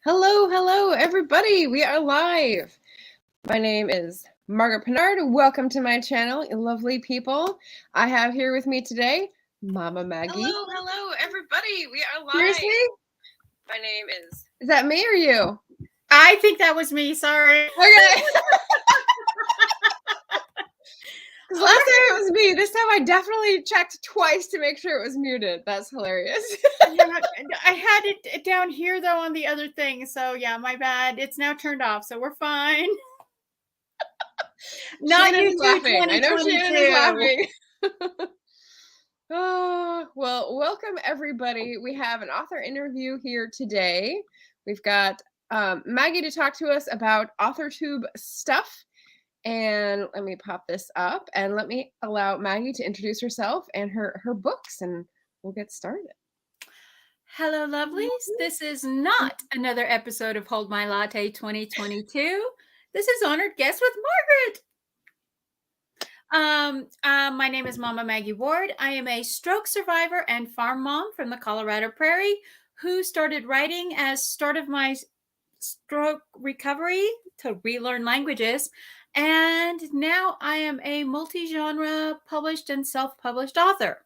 Hello, everybody. We are live. My name is Margaret Pinard. Welcome to my channel, you lovely people. I have here with me today, Mama Maggie. Hello, everybody. We are live. Seriously? My name Is that me or you? I think that was me. Sorry. Okay. Because last time it was me. This time I definitely checked twice to make sure it was muted. That's hilarious. Yeah, I had it down here though on the other thing. So yeah, my bad. It's now turned off, so we're fine. Not Shannon's you too, laughing. I know Shannon is 2022. laughing. Oh, well, welcome everybody. We have an author interview here today. We've got Maggie to talk to us about AuthorTube stuff. And let me pop this up and let me allow Maggie to introduce herself and her books, and we'll get started. Hello, lovelies. This is not another episode of Hold My Latte 2022. This is Honored Guest with Margaret. My name is Mama Maggie Ward. I am a stroke survivor and farm mom from the Colorado Prairie who started writing as start of my stroke recovery to relearn languages. And now I am a multi-genre published and self-published author.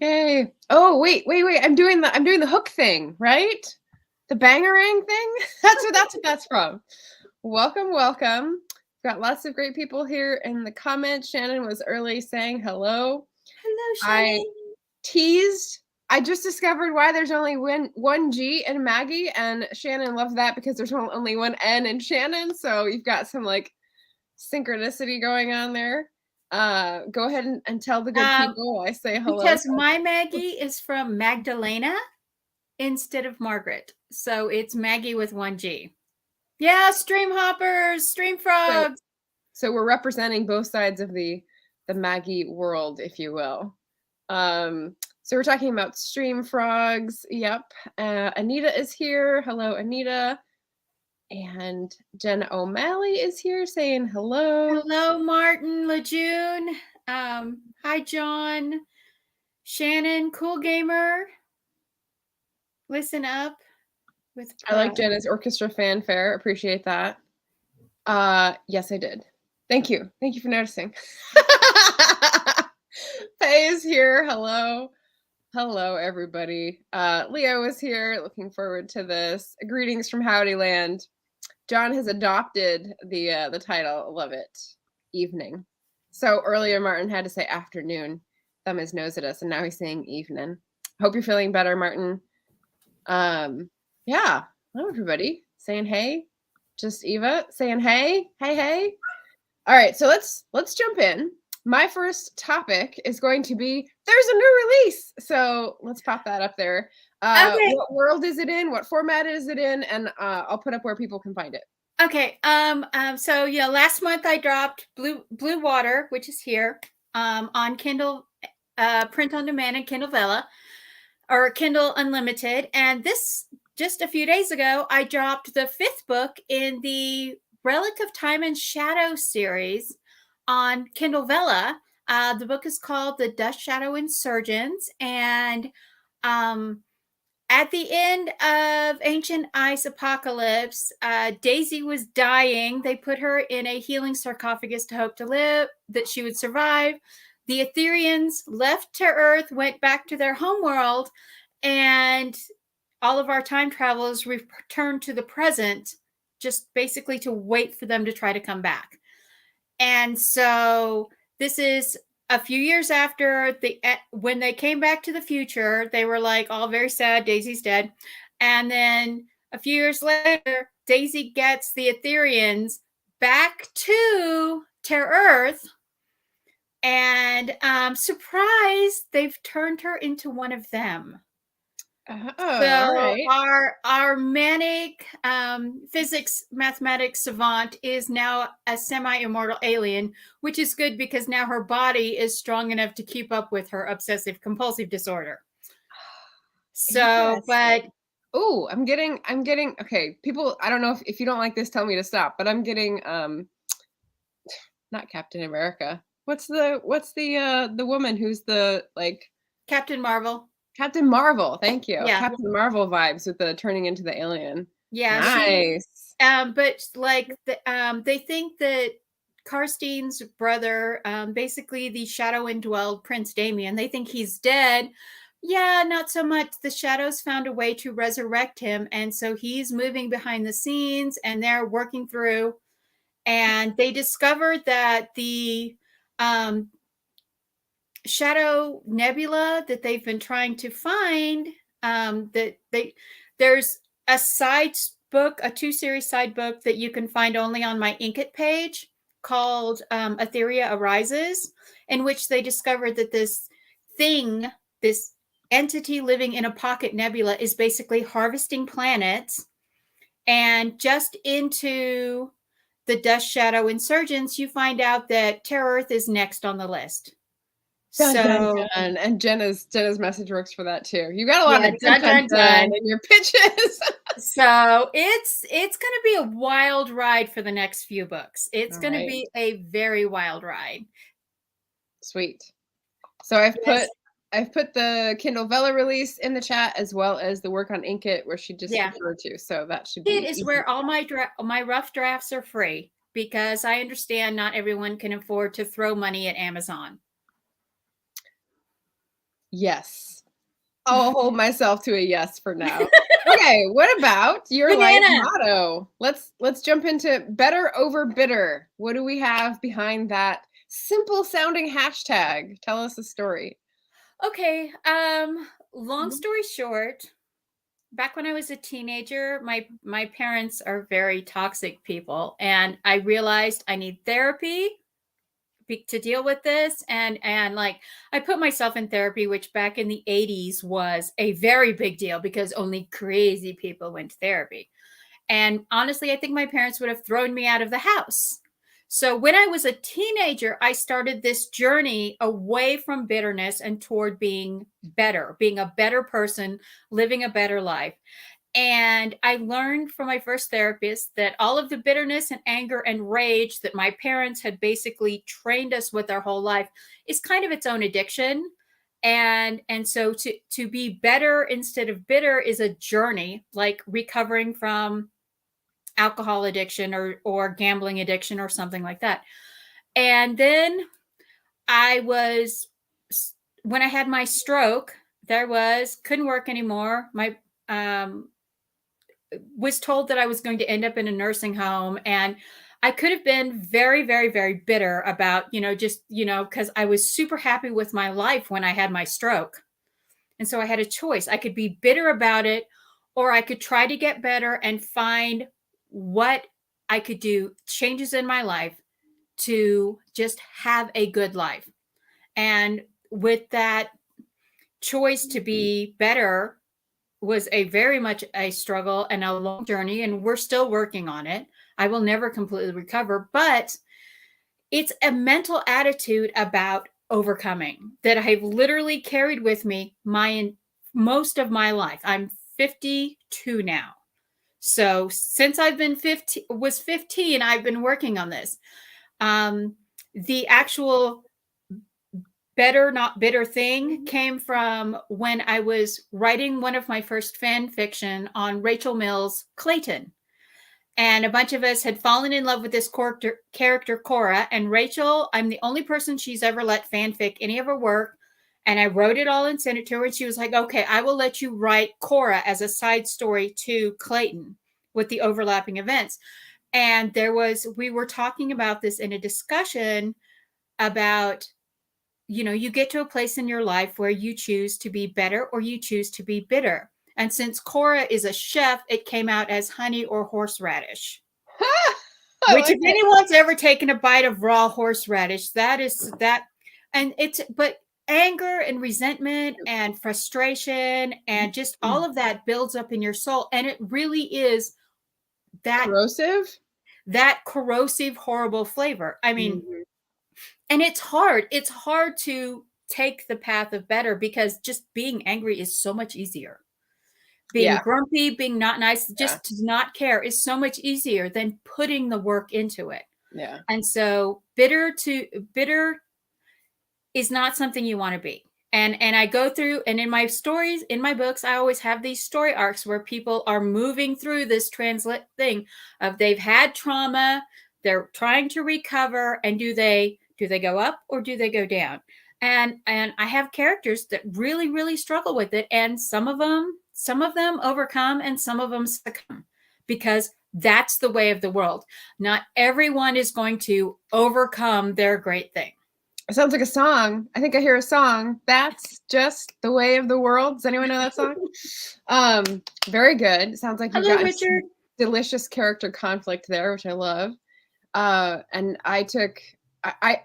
Yay. Oh, wait. I'm doing the hook thing, right? The bangarang thing? That's what that's from. Welcome. Got lots of great people here in the comments. Shannon was early saying hello. Hello, Shannon. I just discovered why there's only one G in Maggie, and Shannon loved that because there's only one N in Shannon. So you've got some like synchronicity going on there. Go ahead and tell the good people I say hello. Because my Maggie is from Magdalena instead of Margaret. So it's Maggie with one G. Yeah, stream hoppers, stream frogs. So we're representing both sides of the Maggie world, if you will. So we're talking about stream frogs. Yep. Anita is here. Hello, Anita. And Jen O'Malley is here saying hello. Hello, Martin Lejeune. Hi, John. Shannon, cool gamer. Listen up. I like Jenna's orchestra fanfare. Appreciate that. Yes, I did. Thank you. Thank you for noticing. Faye is here. Hello. Hello, everybody. Leo is here. Looking forward to this. Greetings from Howdy Land. John has adopted the title. Love it. Evening. So earlier, Martin had to say afternoon. Thumb his nose at us, and now he's saying evening. Hope you're feeling better, Martin. Yeah. Hello, everybody. Saying hey. Just Eva saying hey. Hey. All right. So let's jump in. My first topic is going to be there's a new release. So let's pop that up there. Okay. What world is it in? What format is it in? And I'll put up where people can find it. Okay. So yeah, last month I dropped Blue Water, which is here, on Kindle, print on demand and Kindle Vella, or Kindle Unlimited. And this just a few days ago, I dropped the 5th book in the Relic of Time and Shadow series on Kindle Vella. The book is called The Dust Shadow Insurgents, and at the end of Ancient Ice Apocalypse, Daisy was dying. They put her in a healing sarcophagus to hope to live, that she would survive. The Ethereans left to Earth, went back to their homeworld, and all of our time travelers returned to the present, just basically to wait for them to try to come back. And so this is a few years after when they came back to the future, they were like all very sad. Daisy's dead. And then a few years later, Daisy gets the Ethereans back to Earth. And surprise, they've turned her into one of them. Our manic physics mathematics savant is now a semi-immortal alien, which is good because now her body is strong enough to keep up with her obsessive compulsive disorder. So, but I'm getting okay, people, I don't know if you don't like this, tell me to stop, but I'm getting not Captain America. What's the woman who's the like Captain Marvel? Captain Marvel. Thank you. Yeah. Captain Marvel vibes with the turning into the alien. Yeah, Nice. but like they think that Karstein's brother, basically the shadow indwelled Prince Damien, they think he's dead. Yeah, not so much. The shadows found a way to resurrect him, and so he's moving behind the scenes, and they're working through. And they discovered that the shadow nebula that they've been trying to find, there's a side book, a 2-series side book that you can find only on my Inkit page called Etheria Arises, in which they discovered that this thing, this entity living in a pocket nebula, is basically harvesting planets. And just into the Dust Shadow Insurgents, you find out that Terra Earth is next on the list. Dun, dun, So dun. And Jenna's message works for that too. You got a lot yeah, of dun, dun, dun in your pitches. So it's going to be a wild ride for the next few books. It's going to be a very wild ride. Sweet. So I've put the Kindle Vella release in the chat, as well as the work on Inkit where she just referred to. So that should be. It is where all my rough drafts are free, because I understand not everyone can afford to throw money at Amazon. Yes. I'll hold myself to a yes for now. Okay, what about your life motto? Let's jump into better over bitter. What do we have behind that simple sounding hashtag? Tell us a story. Okay, long story short, back when I was a teenager, my parents are very toxic people, and I realized I need therapy to deal with this. And like, I put myself in therapy, which back in the 80s was a very big deal because only crazy people went to therapy. And honestly, I think my parents would have thrown me out of the house. So when I was a teenager, I started this journey away from bitterness and toward being better, being a better person, living a better life. And I learned from my first therapist that all of the bitterness and anger and rage that my parents had basically trained us with our whole life is kind of its own addiction. And so to be better instead of bitter is a journey, like recovering from alcohol addiction or gambling addiction or something like that. And then when I had my stroke, couldn't work anymore. My was told that I was going to end up in a nursing home, and I could have been very, very, very bitter about, because I was super happy with my life when I had my stroke. And so I had a choice. I could be bitter about it, or I could try to get better and find what I could do, changes in my life to just have a good life. And with that choice to be better was very much a struggle and a long journey, and we're still working on it. I will never completely recover, but it's a mental attitude about overcoming that I've literally carried with me most of my life. I'm 52 now. So since I've been 15, I've been working on this. The actual better, not bitter thing came from when I was writing one of my first fan fiction on Rachel Mills' Clayton. And a bunch of us had fallen in love with this character, Cora. And Rachel, I'm the only person she's ever let fanfic any of her work. And I wrote it all and sent it to her. And she was like, okay, I will let you write Cora as a side story to Clayton with the overlapping events. And we were talking about this in a discussion about, you get to a place in your life where you choose to be better or you choose to be bitter. And since Cora is a chef, it came out as honey or horseradish. Which, if anyone's ever taken a bite of raw horseradish, that is that. And but anger and resentment and frustration and just all of that builds up in your soul. And it really is that corrosive, horrible flavor. I mean, and it's hard. It's hard to take the path of better because just being angry is so much easier. Being grumpy, being not nice, just to not care is so much easier than putting the work into it. And so bitter is not something you want to be. And I go through, and in my stories, in my books, I always have these story arcs where people are moving through this translate thing of they've had trauma, they're trying to recover, and do they go up or do they go down? And I have characters that really, really struggle with it, and some of them overcome and some of them succumb, because that's the way of the world. Not everyone is going to overcome their great thing. It sounds like a song. I think I hear a song. That's just the way of the world. Does anyone know that song? Very good. It sounds like you've got Richard. Delicious character conflict there, which I love. And I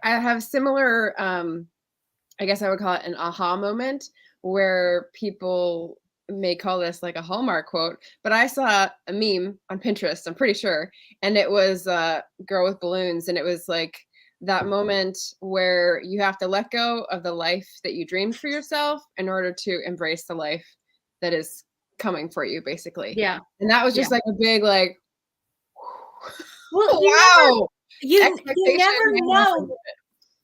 have similar, I guess I would call it an aha moment, where people may call this like a Hallmark quote, but I saw a meme on Pinterest, I'm pretty sure, and it was a girl with balloons, and it was like that moment where you have to let go of the life that you dreamed for yourself in order to embrace the life that is coming for you, basically. Yeah. And that was just like a big, like, well, wow. You never know.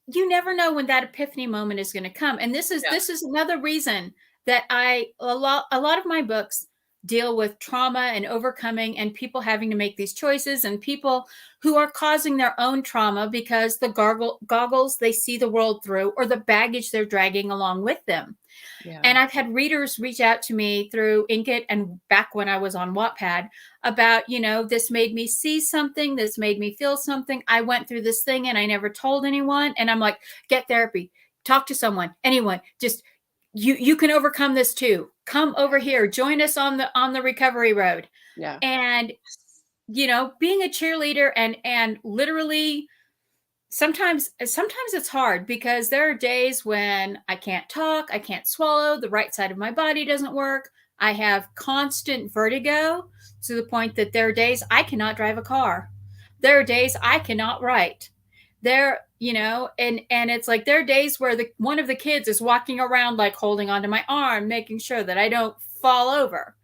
You never know when that epiphany moment is going to come. And this is another reason that a lot of my books deal with trauma and overcoming and people having to make these choices, and people who are causing their own trauma because the goggles they see the world through, or the baggage they're dragging along with them. Yeah. And I've had readers reach out to me through Inkitt and back when I was on Wattpad about, this made me see something, this made me feel something. I went through this thing and I never told anyone. And I'm like, get therapy, talk to someone, anyone, just you can overcome this too. Come over here, join us on the recovery road. Yeah. And being a cheerleader and literally sometimes it's hard, because there are days when I can't talk, I can't swallow, the right side of my body doesn't work. I have constant vertigo to the point that there are days I cannot drive a car. There are days I cannot write. And it's like there are days where one of the kids is walking around like holding onto my arm, making sure that I don't fall over.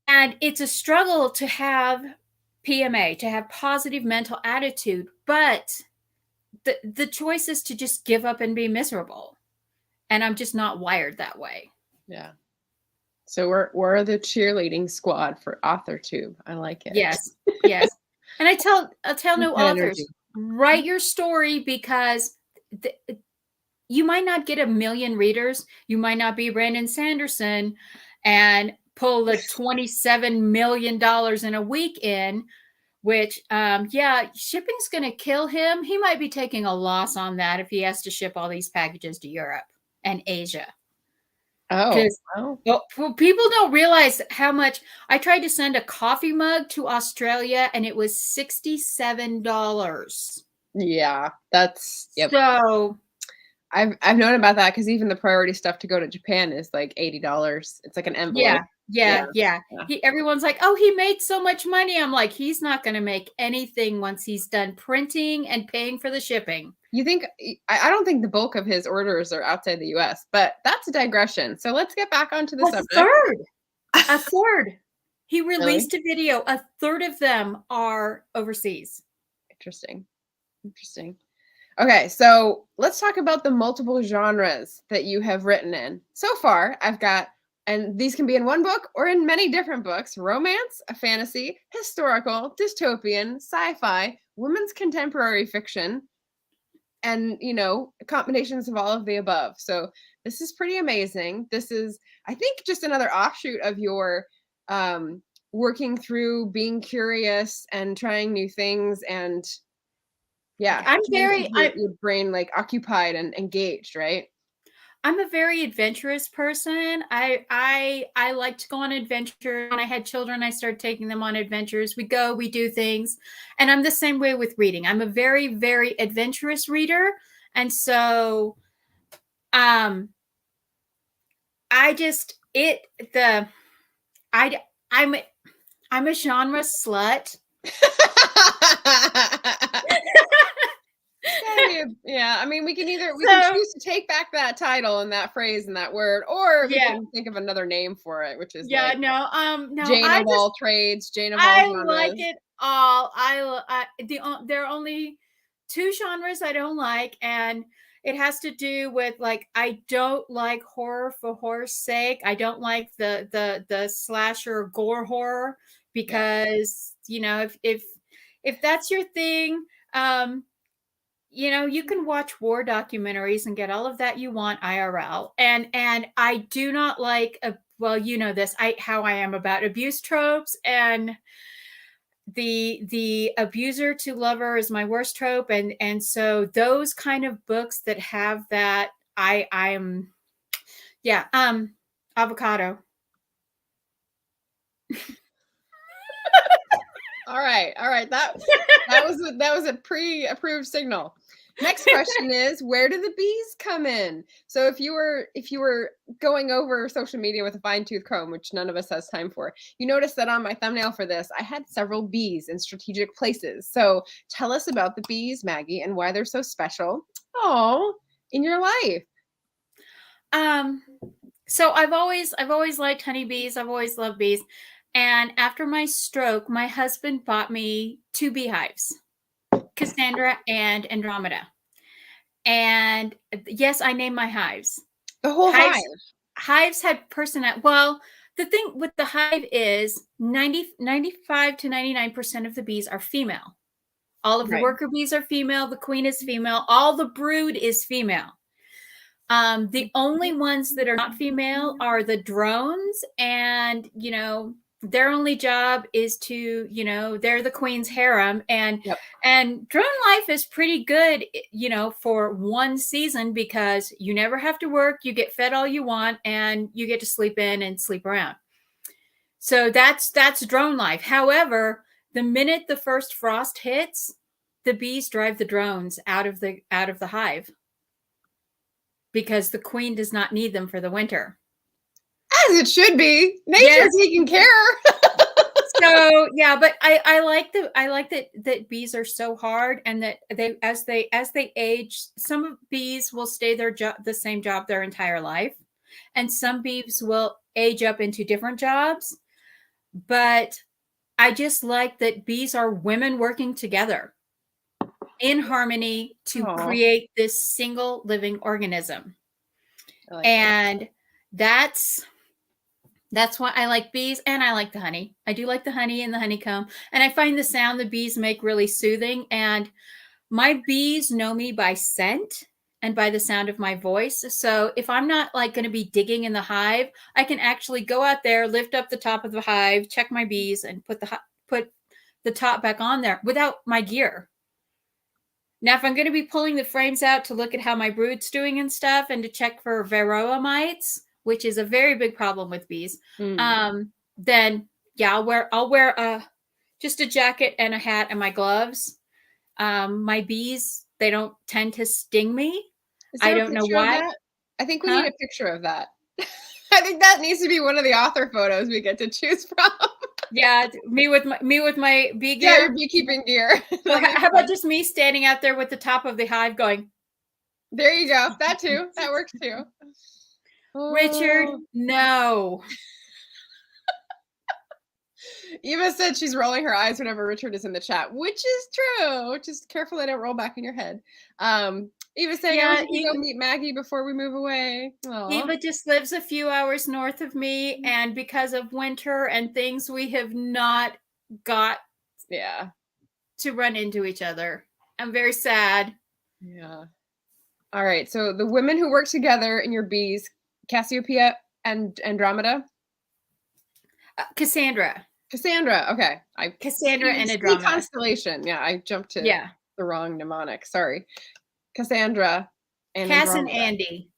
And it's a struggle to have PMA, to have positive mental attitude, but the choice is to just give up and be miserable. And I'm just not wired that way. Yeah. So we're the cheerleading squad for AuthorTube. I like it. Yes. Yes. And I'll tell new authors, write your story, because you might not get 1 million readers. You might not be Brandon Sanderson and pull the $27 million in a week in, which, shipping's going to kill him. He might be taking a loss on that if he has to ship all these packages to Europe and Asia. Oh, well, people don't realize how much. I tried to send a coffee mug to Australia and it was $67. Yeah, that's So I've known about that, because even the priority stuff to go to Japan is like $80. It's like an envelope. Yeah. Everyone's like, oh, he made so much money. I'm like, he's not going to make anything once he's done printing and paying for the shipping. You think? I don't think the bulk of his orders are outside the U.S., but that's a digression. So let's get back onto the subject. A third. He released a video. A third of them are overseas. Interesting. Okay, so let's talk about the multiple genres that you have written in. So far, I've got, and these can be in one book or in many different books: romance, a fantasy, historical, dystopian, sci-fi, women's contemporary fiction, and, combinations of all of the above. So this is pretty amazing. This is, I think, just another offshoot of your working through being curious and trying new things, and your brain like occupied and engaged, right? I'm a very adventurous person. I like to go on adventures. When I had children, I started taking them on adventures. We do things. And I'm the same way with reading. I'm a very, very adventurous reader. And so I'm a genre slut. Yeah, I mean, we can choose to take back that title and that phrase and that word, or we can think of another name for it, which is no, Jane of all trades, Jane of all genres. I like it all. There are only 2 genres I don't like, and It has to do with like, I don't like horror for horror's sake. I don't like the slasher gore horror because, you know, if that's your thing, you know, you can watch war documentaries and get all of that you want IRL. And I do not like well, you know this, how I am about abuse tropes, and the abuser to lover is my worst trope, and so those kind of books that have that, I am, yeah, avocado. All right. That was a pre-approved signal. Next question is, where do the bees come in? So if you were going over social media with a fine-tooth comb, which none of us has time for, you notice that on my thumbnail for this, I had several bees in strategic places. So tell us about the bees, Maggie, and why they're so special. Oh, in your life. So I've always liked honeybees. I've always loved bees. And after my stroke, my husband bought me 2 beehives, Cassandra and Andromeda. And yes, I named my hives. The whole hive. Hives had personality. Well, the thing with the hive is 95 to 99% of the bees are female. All of the worker bees are female. The queen is female. All the brood is female. The only ones that are not female are the drones, and, you know, their only job is to, you know, they're the queen's harem, and drone life is pretty good, you know, for one season because you never have to work, you get fed all you want, and you get to sleep in and sleep around. So that's drone life. However, the minute the first frost hits, the bees drive the drones out of the hive because the queen does not need them for the winter. As it should be. Nature's taking care. So yeah, but I like that bees are so hard, and that as they age, some bees will stay the same job their entire life, and some bees will age up into different jobs. But I just like that bees are women working together in harmony to create this single living organism. And that's why I like bees, and I like the honey. I do like the honey and the honeycomb. And I find the sound the bees make really soothing. And my bees know me by scent and by the sound of my voice. So if I'm not like going to be digging in the hive, I can actually go out there, lift up the top of the hive, check my bees, and put the top back on there without my gear. Now, if I'm going to be pulling the frames out to look at how my brood's doing and stuff, and to check for varroa mites, which is a very big problem with bees, then yeah, I'll wear just a jacket and a hat and my gloves. My bees, they don't tend to sting me. I don't know why. I think we need a picture of that. I think that needs to be one of the author photos we get to choose from. Yeah, me with my bee gear. Yeah, your beekeeping gear. Well, how about just me standing out there with the top of the hive going? There you go. That too. That works too. Richard, no. Eva said she's rolling her eyes whenever Richard is in the chat, which is true. Just careful they don't roll back in your head. Eva saying, I want to go meet Maggie before we move away. Aww. Eva just lives a few hours north of me, and because of winter and things, we have not got to run into each other. I'm very sad. Yeah. All right. So the women who work together in your bees, Cassiopeia and Andromeda? Cassandra. Okay. Cassandra and Andromeda. Constellation. Yeah, I jumped to the wrong mnemonic. Sorry. Cassandra and Cass Andromeda. And Andy.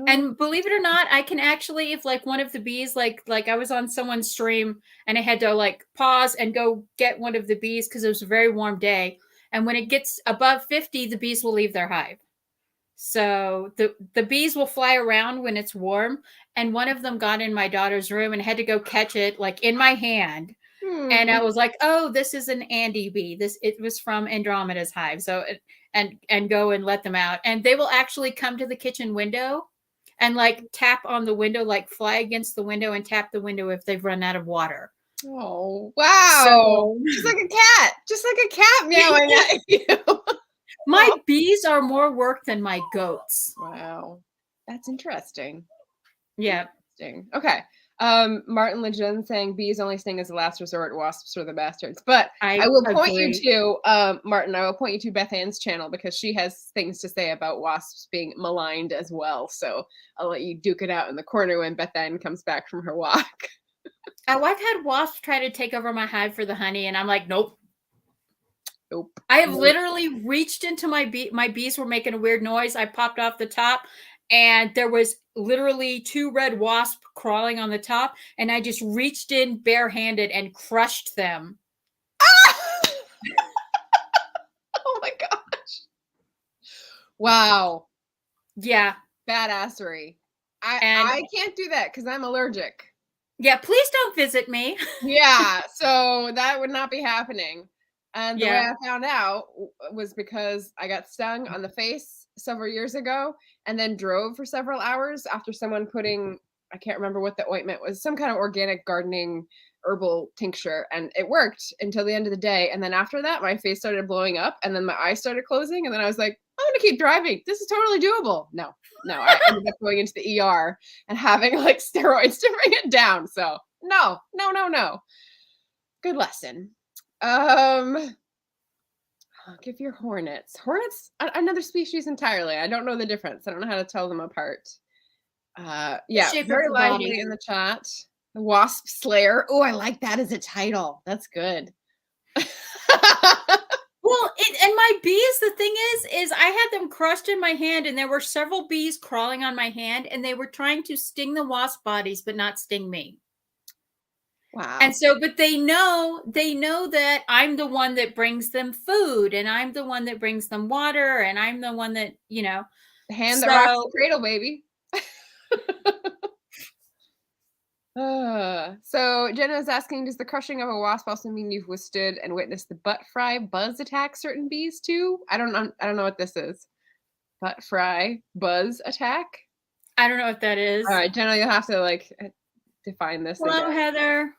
And believe it or not, I can actually, if like one of the bees, like I was on someone's stream and I had to like pause and go get one of the bees because it was a very warm day. And when it gets above 50, the bees will leave their hive. So the bees will fly around when it's warm. And one of them got in my daughter's room and had to go catch it like in my hand. And I was like, oh, this is an Andy bee. It was from Andromeda's hive. So and go and let them out. And they will actually come to the kitchen window and like tap on the window, like fly against the window and tap the window if they've run out of water. Oh, wow. So, just like a cat meowing at you. My bees are more work than my goats. Wow. That's interesting. Yeah. Interesting. Okay. Martin Lejeune saying bees only sting as a last resort, wasps are the bastards. But I will point you to Martin, I will point you to Beth Ann's channel because she has things to say about wasps being maligned as well. So I'll let you duke it out in the corner when Beth Ann comes back from her walk. Oh, I've had wasps try to take over my hive for the honey, and I'm like, nope. Nope. I have literally reached into my bees were making a weird noise. I popped off the top, and there was literally 2 red wasps crawling on the top, and I just reached in barehanded and crushed them. Oh my gosh. Wow. Yeah. Badassery. I can't do that because I'm allergic. Yeah, please don't visit me. Yeah, so that would not be happening. And the way I found out was because I got stung on the face several years ago and then drove for several hours after someone putting, I can't remember what the ointment was, some kind of organic gardening herbal tincture. And it worked until the end of the day. And then after that, my face started blowing up and then my eyes started closing. And then I was like, I'm going to keep driving. This is totally doable. No, I ended up going into the ER and having like steroids to bring it down. So no. Good lesson. Give your hornets. Hornets, another species entirely. I don't know the difference. I don't know how to tell them apart. Yeah, very lively in the chat. The Wasp Slayer. Oh, I like that as a title. That's good. Well, and my bees, the thing is I had them crushed in my hand, and there were several bees crawling on my hand, and they were trying to sting the wasp bodies, but not sting me. Wow. And so, but they know that I'm the one that brings them food, and I'm the one that brings them water, and I'm the one that, the hand that rocks the cradle, baby. So Jenna is asking, does the crushing of a wasp also mean you've withstood and witnessed the butt fry buzz attack certain bees too? I don't know what this is. Butt fry buzz attack? I don't know what that is. All right, Jenna, you'll have to like define this. Hello, again. Heather.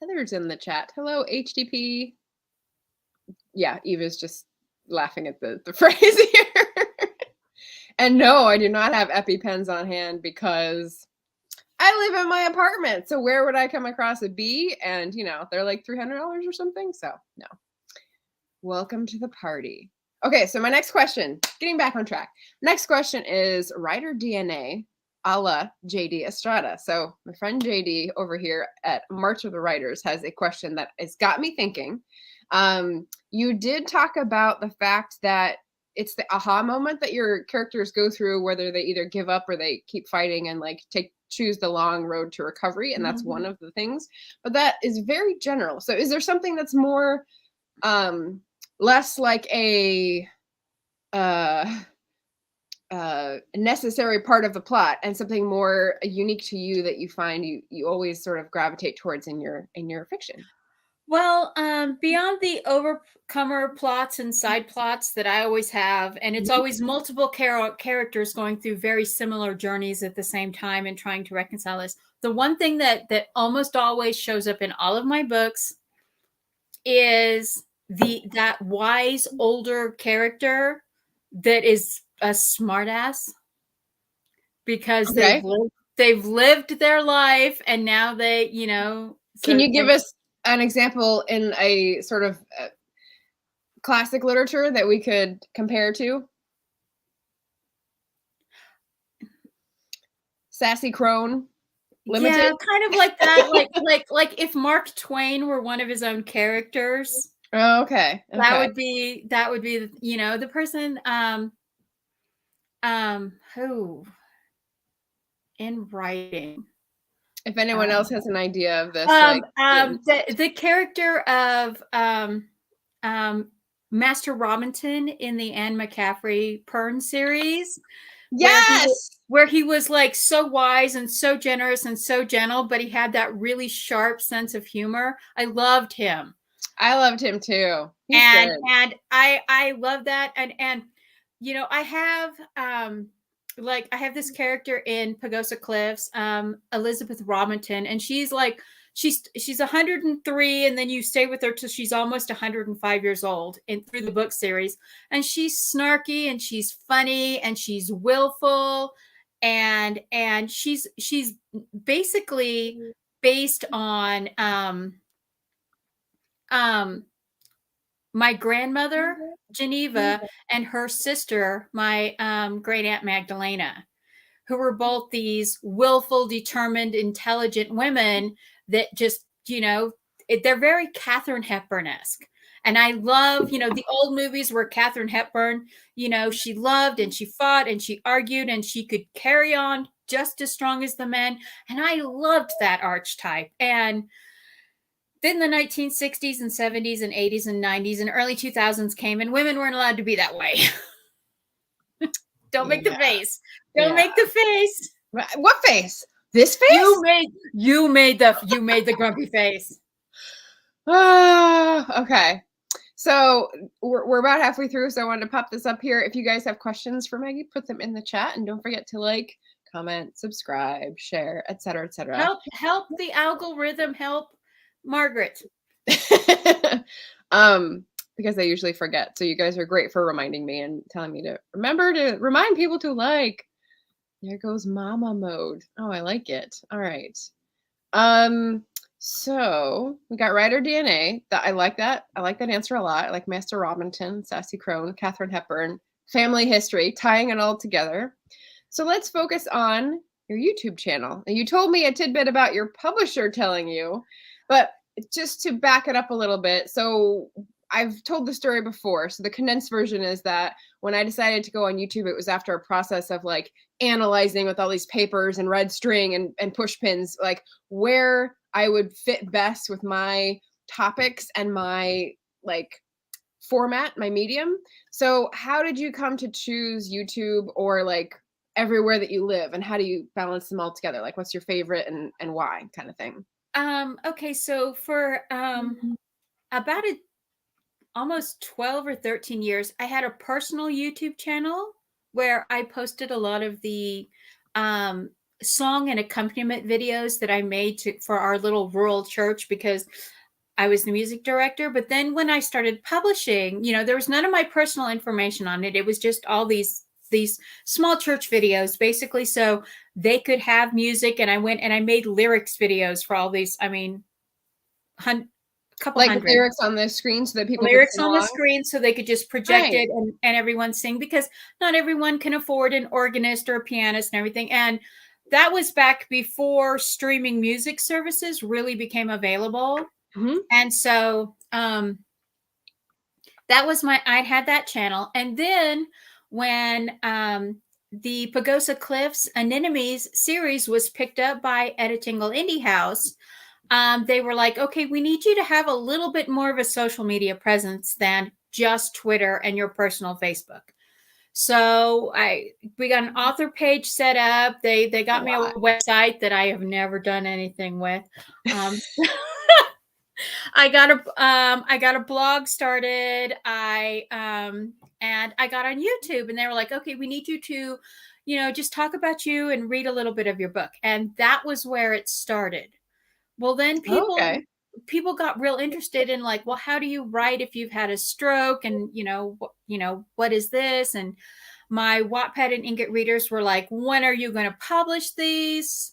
Heather's in the chat. Hello, HDP. Yeah, Eva's just laughing at the phrase here. And no, I do not have EpiPens on hand because I live in my apartment. So where would I come across a bee? And, they're like $300 or something. So no. Welcome to the party. Okay, so my next question, getting back on track. Next question is writer DNA a la JD Estrada. So my friend JD over here at March of the Writers has a question that has got me thinking. You did talk about the fact that it's the aha moment that your characters go through, whether they either give up or they keep fighting and like choose the long road to recovery. And that's one of the things, but that is very general. So is there something that's more, less like a necessary part of the plot and something more unique to you that you find you always sort of gravitate towards in your fiction? Well, beyond the overcomer plots and side plots that I always have, and it's always multiple characters going through very similar journeys at the same time and trying to reconcile this. The one thing that almost always shows up in all of my books is that wise older character that is a smartass because they've lived their life and now they, Can you give us an example in a sort of classic literature that we could compare to? Sassy crone, limited. Yeah, kind of like that. like if Mark Twain were one of his own characters. Oh, okay. That would be the person who in writing. If anyone else has an idea of this, the character of Master Robinson in the Anne McCaffrey Pern series. Yes, where he was like so wise and so generous and so gentle, but he had that really sharp sense of humor. I loved him. I loved him too. And I love that. And I have I have this character in Pagosa Cliffs, Elizabeth Robinson, and she's like she's 103, and then you stay with her till she's almost 105 years old and through the book series. And she's snarky and she's funny and she's willful, and she's basically based on my grandmother Geneva and her sister, my great aunt Magdalena, who were both these willful, determined, intelligent women that just, they're very Katharine Hepburn-esque. And I love, the old movies where Katharine Hepburn, she loved and she fought and she argued and she could carry on just as strong as the men. And I loved that archetype. And then the 1960s and 70s and 80s and 90s and early 2000s came, and women weren't allowed to be that way. Don't make the face. Don't make the face. What face? This face? You made the grumpy face. Okay. So we're about halfway through, so I wanted to pop this up here. If you guys have questions for Maggie, put them in the chat, and don't forget to like, comment, subscribe, share, etc., etc. Help the algorithm. Help Margaret. Because I usually forget. So you guys are great for reminding me and telling me to remember to remind people to like. There goes mama mode. Oh, I like it. All right. So we got writer DNA. I like that. I like that answer a lot. I like Master Robinson, Sassy Crone, Katharine Hepburn, family history, tying it all together. So let's focus on your YouTube channel. And you told me a tidbit about your publisher telling you, but just to back it up a little bit. So I've told the story before. So the condensed version is that when I decided to go on YouTube, it was after a process of like analyzing with all these papers and red string and push pins, like where I would fit best with my topics and my like format, my medium. So how did you come to choose YouTube or like everywhere that you live, and how do you balance them all together? Like what's your favorite and why kind of thing? Okay. So for about almost 12 or 13 years, I had a personal YouTube channel where I posted a lot of the song and accompaniment videos that I made for our little rural church, because I was the music director. But then when I started publishing, there was none of my personal information on it. It was just all these small church videos, basically, so they could have music. And I went and I made lyrics videos for all these. I mean, couple like hundred lyrics on the screen so that people lyrics on the screen so they could just project it and everyone sing, because not everyone can afford an organist or a pianist and everything. And that was back before streaming music services really became available. And so that was I had that channel. And then when the Pagosa Cliffs Anemones series was picked up by Editingle Indie House, they were like, okay, we need you to have a little bit more of a social media presence than just Twitter and your personal Facebook. So we got an author page set up. They got me a website that I have never done anything with. I got a blog started. And I got on YouTube, and they were like, okay, we need you to, just talk about you and read a little bit of your book. And that was where it started. Well, then people got real interested in like, well, how do you write if you've had a stroke? And, what is this? And my Wattpad and Ingot readers were like, when are you going to publish these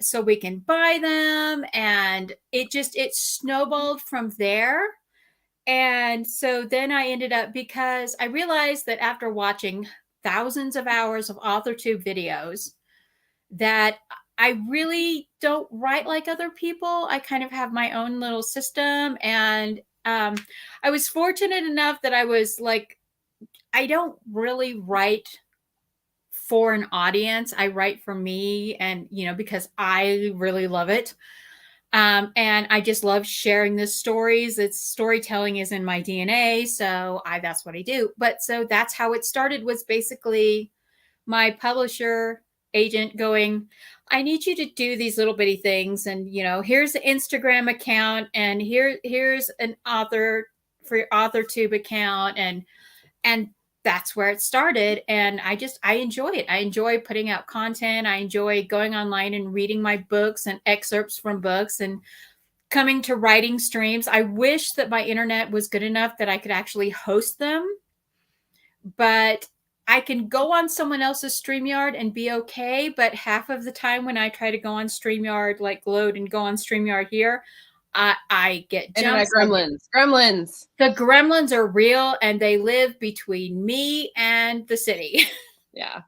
so we can buy them? And it snowballed from there. And so then I ended up, because I realized that after watching thousands of hours of AuthorTube videos, that I really don't write like other people. I kind of have my own little system. And I was fortunate enough that I was like, I don't really write for an audience. I write for me, and, because I really love it. And I just love sharing the stories. Storytelling is in my DNA. So that's what I do. But so that's how it started, was basically my publisher agent going, I need you to do these little bitty things. And, here's an Instagram account, and here's an author for your AuthorTube account. And that's where it started. And I enjoy it. I enjoy putting out content. I enjoy going online and reading my books and excerpts from books. And coming to writing streams. I wish that my internet was good enough that I could actually host them, but I can go on someone else's Streamyard and be okay. But half of the time when I try to go on Streamyard, like load and go on Streamyard here, I get Internet jumps. gremlins. The gremlins are real, and they live between me and the city. Yeah.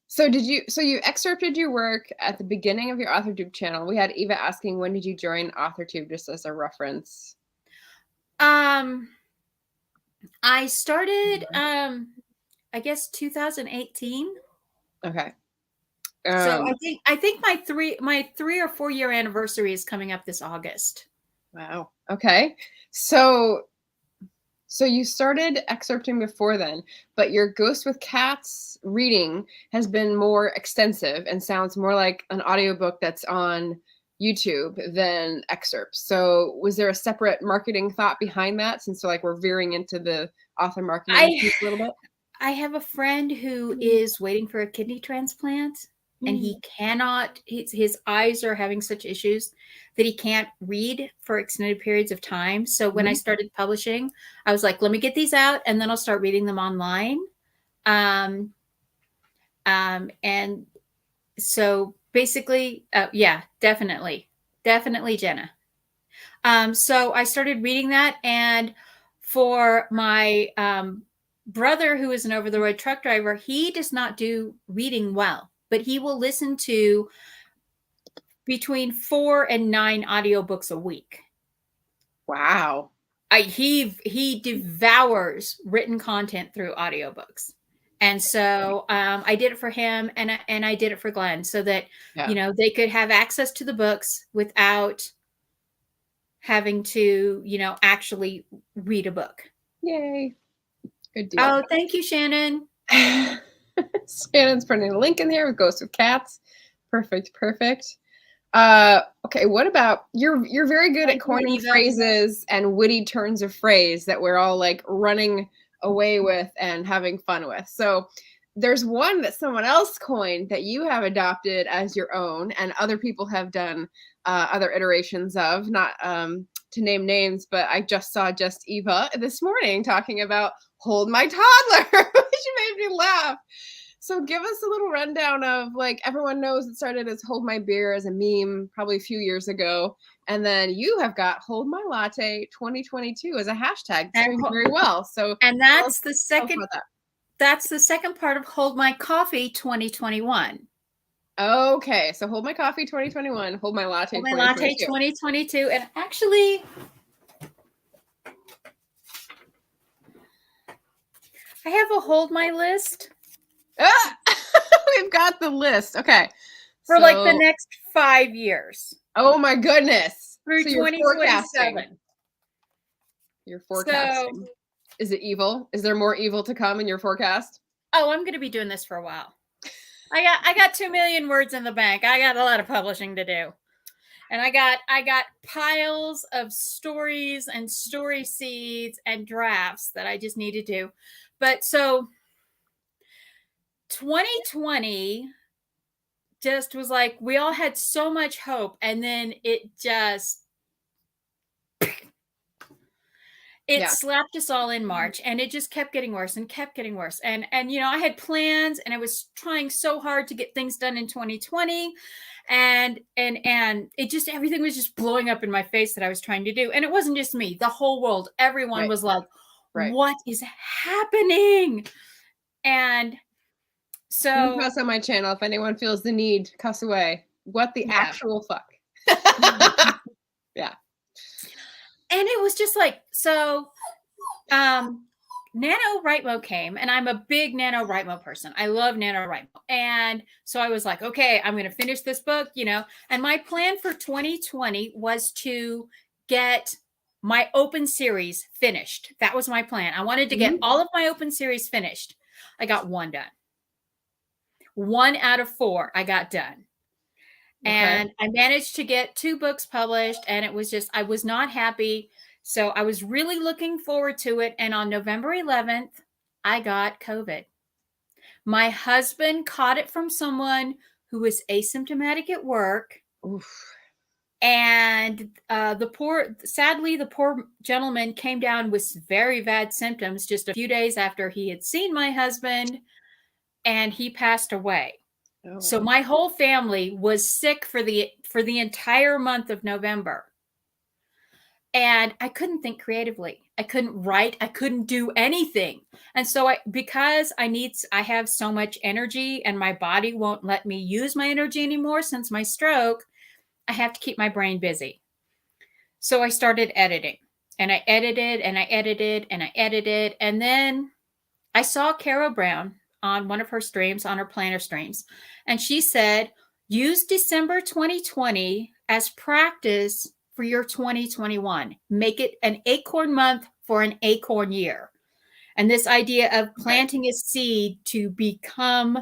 So you excerpted your work at the beginning of your AuthorTube channel. We had Eva asking, when did you join AuthorTube, just as a reference? I started, I guess 2018. Okay. So I think my 3 or 4 year anniversary is coming up this August. Wow. Okay. So you started excerpting before then, but your Ghost with Cats reading has been more extensive and sounds more like an audiobook that's on YouTube than excerpts. So was there a separate marketing thought behind that, since we're veering into the author marketing piece a little bit? I have a friend who is waiting for a kidney transplant, and he cannot, his eyes are having such issues that he can't read for extended periods of time. So when I started publishing, I was like, let me get these out and then I'll start reading them online. And so basically, yeah, definitely Jenna. So I started reading that, and for my brother, who is an over-the-road truck driver, he does not do reading well, but he will listen to between 4 and 9 audiobooks a week. Wow. He devours written content through audiobooks. And so I did it for him, and I did it for Glenn, so that, they could have access to the books without having to, actually read a book. Yay. Good deal. Oh, thank you, Shannon. Shannon's putting a link in there with Ghost with Cats. Perfect. Okay, what about you're very good at coining phrases and witty turns of phrase that we're all like running away with and having fun with. So there's one that someone else coined that you have adopted as your own, and other people have done other iterations of, not to name names, but I just saw Eva this morning talking about hold my toddler, which made me laugh. So give us a little rundown of, like, everyone knows it started as hold my beer as a meme probably a few years ago. And then you have got hold my latte 2022 as a hashtag doing very well. So, and that's the second, that's the second part of hold my coffee 2021. Okay. So hold my coffee 2021, hold my latte, hold my latte 2022. And actually, I have a hold my list. We've got the list. Okay. For like the next 5 years. Oh my goodness. Through 2027. You're forecasting. Is it evil? Is there more evil to come in your forecast? Oh, I'm going to be doing this for a while. I got 2 million words in the bank. I got a lot of publishing to do. And I got piles of stories and story seeds and drafts that I just need to do. But so 2020 just was like, we all had so much hope, and then it just slapped us all in March, and it just kept getting worse and kept getting worse. And I had plans, and I was trying so hard to get things done in 2020, and it just, everything was just blowing up in my face that I was trying to do. And it wasn't just me, the whole world, everyone was like, what is happening? And so cuss on my channel if anyone feels the need, cuss away. What the actual fuck? Yeah. And it was just like, so NaNoWriMo came, and I'm a big NaNoWriMo person. I love NaNoWriMo. And so I was like, okay, I'm going to finish this book, and my plan for 2020 was to get my open series finished. That was my plan. I wanted to get all of my open series finished. I got 1 done. 1 out of 4 I got done. Okay. And I managed to get 2 books published, and it was just, I was not happy. So I was really looking forward to it. And on November 11th, I got COVID. My husband caught it from someone who was asymptomatic at work. Oof. And sadly, the poor gentleman came down with very bad symptoms just a few days after he had seen my husband, and he passed away. Oh, So wow. my whole family was sick for the entire month of November. And I couldn't think creatively. I couldn't write. I couldn't do anything. And so because I have so much energy and my body won't let me use my energy anymore since my stroke, I have to keep my brain busy. So I started editing, and I edited and I edited and I edited. And then I saw Carol Brown on one of her streams, on her planner streams. And she said, use December 2020 as practice for your 2021. Make it an acorn month for an acorn year. And this idea of planting a seed to become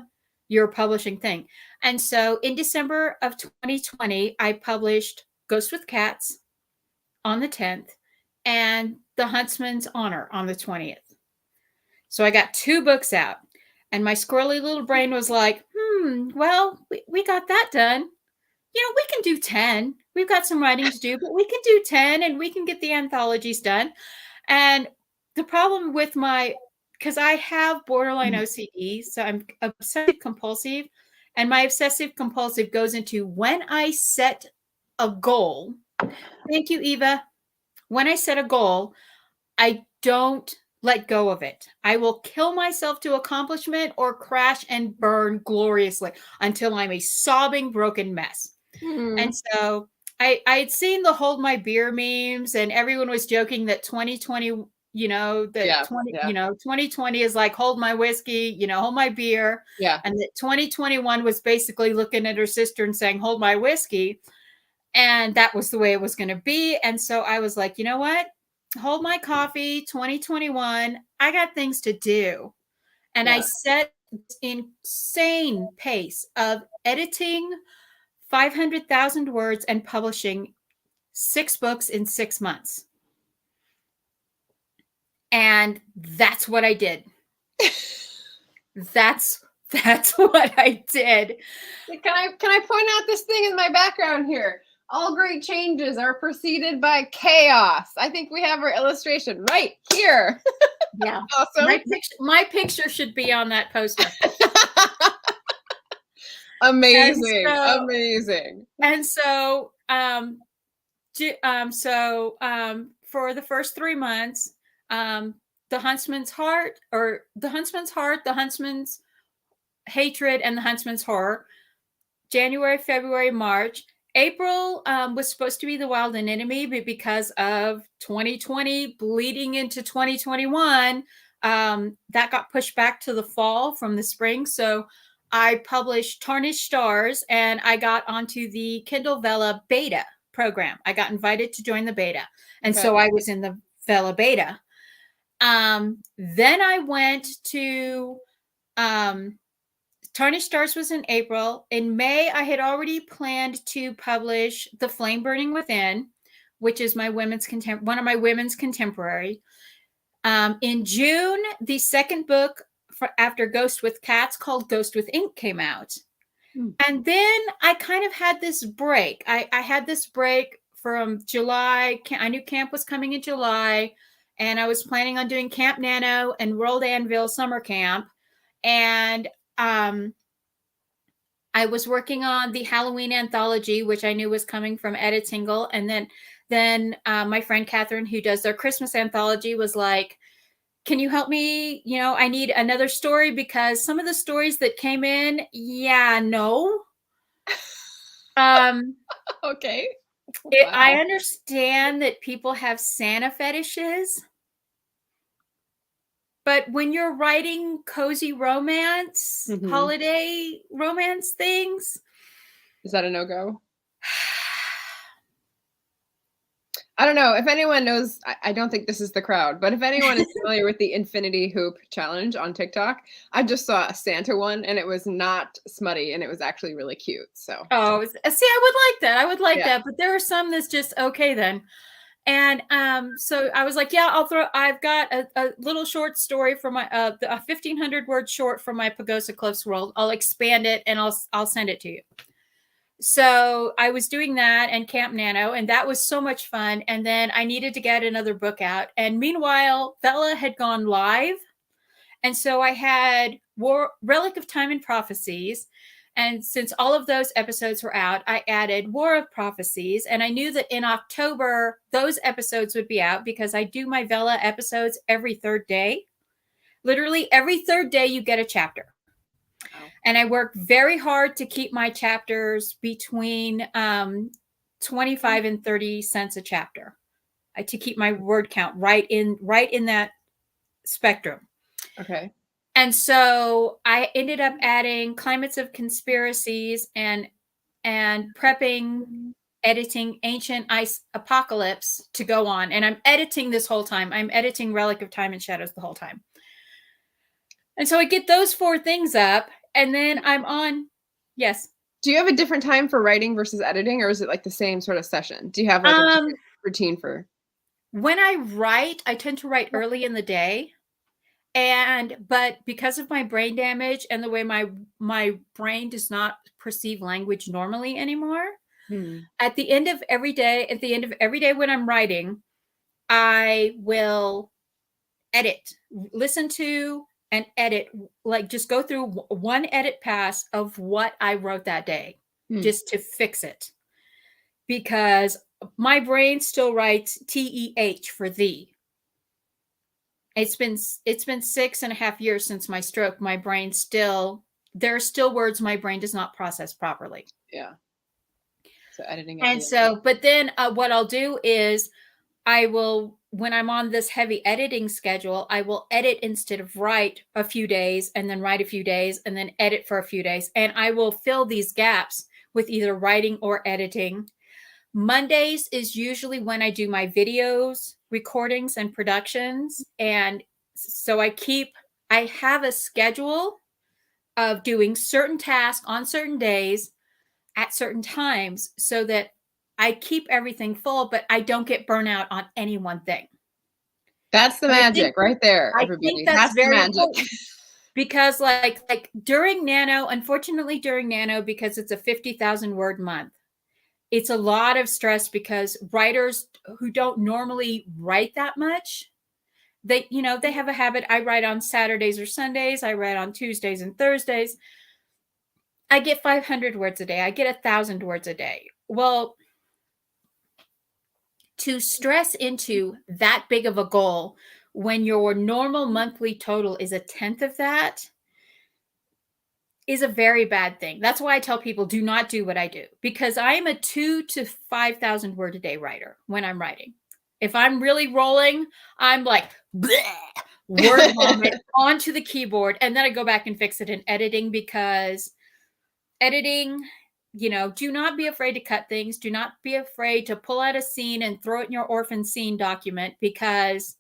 your publishing thing. And so in December of 2020, I published Ghost with Cats on the 10th and The Huntsman's Honor on the 20th. So I got 2 books out, and my squirrely little brain was like, well, we got that done. We can do 10. We've got some writing to do, but we can do 10 and we can get the anthologies done. And the problem with because I have borderline OCD, so I'm obsessive compulsive, and my obsessive compulsive goes into when I set a goal. Thank you, Eva. When I set a goal, I don't let go of it. I will kill myself to accomplishment or crash and burn gloriously until I'm a sobbing, broken mess. And so I had seen the hold my beer memes, and everyone was joking that 2020, 2020 is like hold my whiskey, hold my beer. Yeah. And that 2021 was basically looking at her sister and saying, hold my whiskey. And that was the way it was going to be. And so I was like, you know what? Hold my coffee, 2021. I got things to do. And I set this insane pace of editing 500,000 words and publishing 6 books in 6 months. And that's what I did. That's what I did. Can I point out this thing in my background here? All great changes are preceded by chaos. I think we have our illustration right here. Yeah. Awesome. My picture should be on that poster. Amazing. Amazing. And so for the first 3 months, the Huntsman's Heart, the Huntsman's Hatred, and the Huntsman's Horror, January, February, March. April was supposed to be the Wild Anemone, but because of 2020 bleeding into 2021, that got pushed back to the fall from the spring. So I published Tarnished Stars, and I got onto the Kindle Vella beta program. I got invited to join the beta. And so I was in the Vella beta. Then I went to Tarnished Stars was in April. In May, I had already planned to publish The Flame Burning Within, which is my one of my women's contemporary. In June, the second book after Ghost with Cats, called Ghost with Ink, came out. And then I kind of had this break. I had this break from July. I knew camp was coming in July, and I was planning on doing Camp Nano and World Anvil Summer Camp. And I was working on the Halloween anthology, which I knew was coming from Editingle. And then my friend Catherine, who does their Christmas anthology, was like, can you help me? I need another story because some of the stories that came in, no. Okay. Wow. I understand that people have Santa fetishes. But when you're writing cozy romance, holiday romance things. Is that a no-go? I don't know if anyone knows. I don't think this is the crowd, but if anyone is familiar with the Infinity Hoop Challenge on TikTok, I just saw a Santa one, and it was not smutty, and it was actually really cute. So, see, I would like that. I would like that, but there are some that's just okay then. And so I was like, I've got a little short story for my a 1,500 word short from my Pagosa Cliffs world. I'll expand it and I'll send it to you. So I was doing that and Camp Nano, and that was so much fun. And then I needed to get another book out. And meanwhile, Bella had gone live. And so I had Relic of Time and Prophecies. And since all of those episodes were out, I added War of Prophecies. And I knew that in October, those episodes would be out because I do my Vela episodes every third day. Literally every third day, you get a chapter. Wow. And I work very hard to keep my chapters between 25 and 30 cents a chapter, to keep my word count right in that spectrum. Okay. And so I ended up adding Climates of Conspiracies and prepping, editing Ancient Ice Apocalypse to go on. And I'm editing this whole time. I'm editing Relic of Time and Shadows the whole time. And so I get those 4 things up, and then I'm on. Yes. Do you have a different time for writing versus editing, or is it like the same sort of session? Do you have like a different routine for? When I write, I tend to write early in the day. But because of my brain damage and the way my brain does not perceive language normally anymore, at the end of every day when I'm writing, I will listen to and edit, like just go through one edit pass of what I wrote that day, just to fix it. Because my brain still writes TEH for thee. It's been 6.5 years since my stroke. My brain there are still words my brain does not process properly. Yeah. So editing. And so, but then what I'll do is when I'm on this heavy editing schedule, I will edit instead of write a few days, and then write a few days, and then edit for a few days. And I will fill these gaps with either writing or editing. Mondays is usually when I do my videos, recordings, and productions. And so I have a schedule of doing certain tasks on certain days at certain times so that I keep everything full, but I don't get burnout on any one thing. That's the magic right there, everybody. I think that's very important. Because like during Nano, unfortunately during Nano, because it's a 50,000 word month, it's a lot of stress because writers who don't normally write that much, they have a habit. I write on Saturdays or Sundays. I write on Tuesdays and Thursdays. I get 500 words a day. I get 1,000 words a day. Well, to stress into that big of a goal when your normal monthly total is 1/10 of that is a very bad thing. That's why I tell people do not do what I do, because I am a 2,000 to 5,000 word a day writer when I'm writing. If I'm really rolling, I'm like word vomit onto the keyboard, and then I go back and fix it in editing, because editing, do not be afraid to cut things. Do not be afraid to pull out a scene and throw it in your orphan scene document because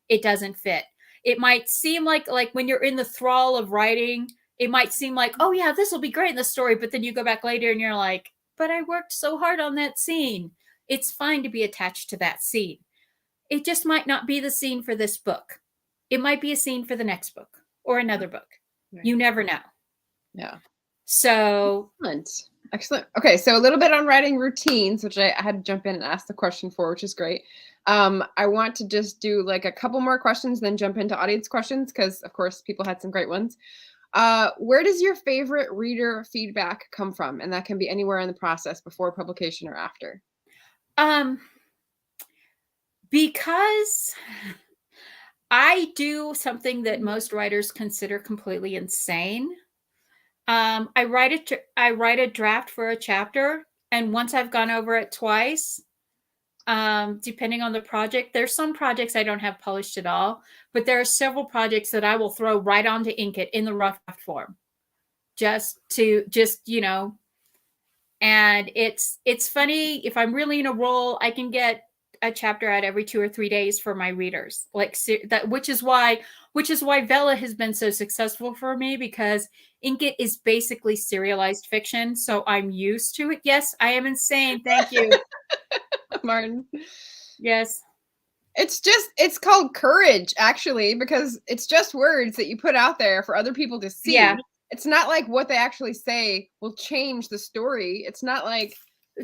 it doesn't fit. It might seem like when you're in the thrall of writing, it might seem like, oh yeah, this will be great in the story. But then you go back later and you're like, but I worked so hard on that scene. It's fine to be attached to that scene. It just might not be the scene for this book. It might be a scene for the next book or another book. Right. You never know. Yeah. So. Excellent. Okay. So a little bit on writing routines, which I had to jump in and ask the question for, which is great. I want to just do like a couple more questions, then jump into audience questions, because of course people had some great ones. Where does your favorite reader feedback come from? And that can be anywhere in the process, before publication or after. Because I do something that most writers consider completely insane. I write a draft for a chapter, and once I've gone over it twice, depending on the project, there's some projects I don't have published at all, but there are several projects that I will throw right onto Inkit in the rough draft form, and it's funny, if I'm really in a roll, I can get a chapter out every 2 or 3 days for my readers, which is why Vela has been so successful for me, because Inkit is basically serialized fiction, so I'm used to it. Yes, I am insane. Thank you. Martin. Yes. It's called courage, actually, because it's just words that you put out there for other people to see. Yeah. It's not like what they actually say will change the story. It's not like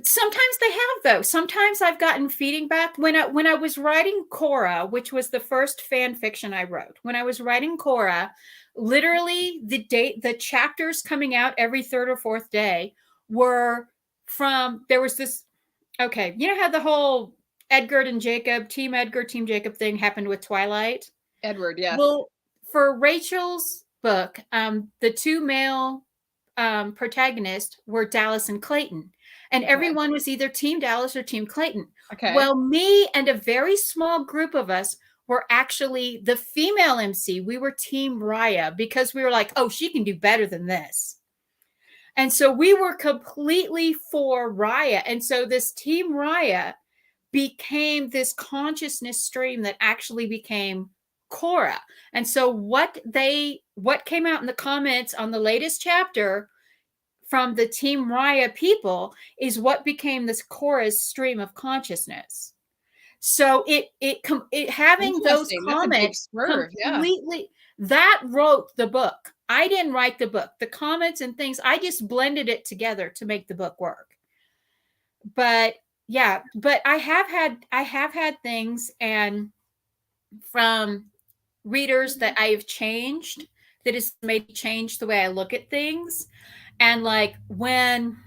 Sometimes they have, though. Sometimes I've gotten feedback when I was writing Cora, which was the first fan fiction I wrote. When I was writing Cora, literally the chapters coming out every third or fourth day were from, there was this, okay, you know how the whole Edgar and Jacob, Team Edgar, Team Jacob thing happened with Twilight? Edward, yes. Well, for Rachel's book, the two male protagonists were Dallas and Clayton. And everyone was either Team Dallas or Team Clayton. Okay. Well, me and a very small group of us were actually the female MC. We were Team Raya because we were like, oh, she can do better than this. And so we were completely for Raya. And so this Team Raya became this consciousness stream that actually became Cora. And so what came out in the comments on the latest chapter from the Team Raya people is what became this Cora's stream of consciousness. So it having those comments completely, that wrote the book. I didn't write the book. The comments and things, I just blended it together to make the book work. But yeah, but I have had things and from readers that I have changed that has made me change the way I look at things. And like when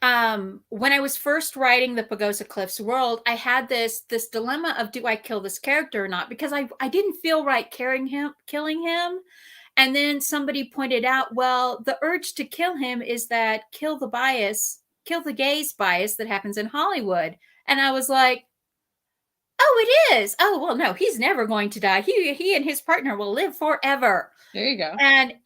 I was first writing the Pagosa Cliffs world, I had this dilemma of, do I kill this character or not? Because I didn't feel right killing him. And then somebody pointed out, well, the urge to kill him is that kill the gaze bias that happens in Hollywood. And I was like, oh, it is. Oh, well, no, he's never going to die. He and his partner will live forever. There you go.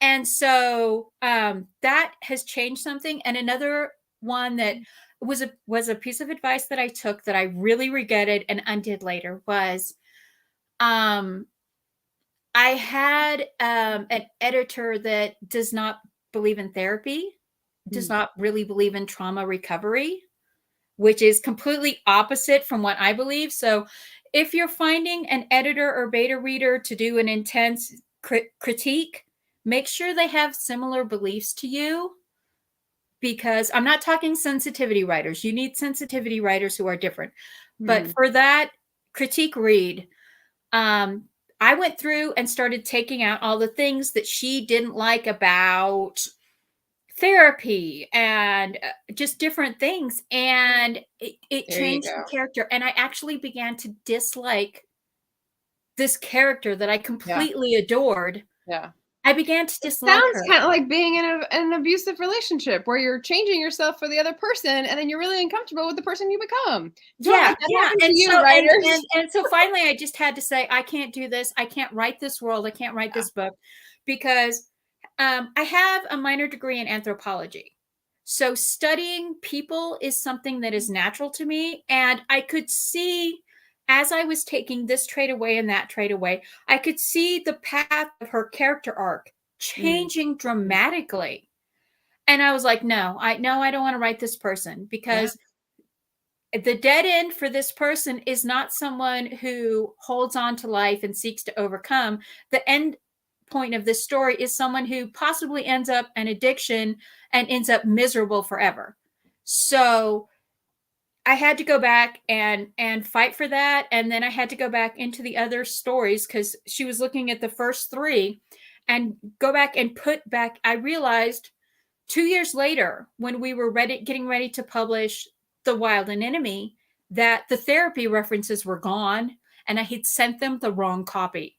And so that has changed something. And another one that was a piece of advice that I took that I really regretted and undid later was I had an editor that does not believe in therapy, does not really believe in trauma recovery, which is completely opposite from what I believe. So if you're finding an editor or beta reader to do an intense critique, make sure they have similar beliefs to you, because I'm not talking sensitivity writers. You need sensitivity writers who are different. But for that critique read, I went through and started taking out all the things that she didn't like about therapy and just different things. And it changed the character. And I actually began to dislike this character that I completely adored. Yeah. I began to dislike her. Sounds kind of like being in an abusive relationship where you're changing yourself for the other person and then you're really uncomfortable with the person you become. Yeah. And so finally I just had to say, I can't do this. I can't write this world. I can't write this book because I have a minor degree in anthropology. So studying people is something that is natural to me. And I could see, as I was taking this trait away and that trait away, I could see the path of her character arc changing dramatically. And I was like, no, I don't want to write this person, because the dead end for this person is not someone who holds on to life and seeks to overcome. The end point of this story is someone who possibly ends up an addiction and ends up miserable forever. So I had to go back and fight for that. And then I had to go back into the other stories because she was looking at the first three and go back and put back. I realized 2 years later, when we were getting ready to publish The Wild and Enemy, that the therapy references were gone and I had sent them the wrong copy.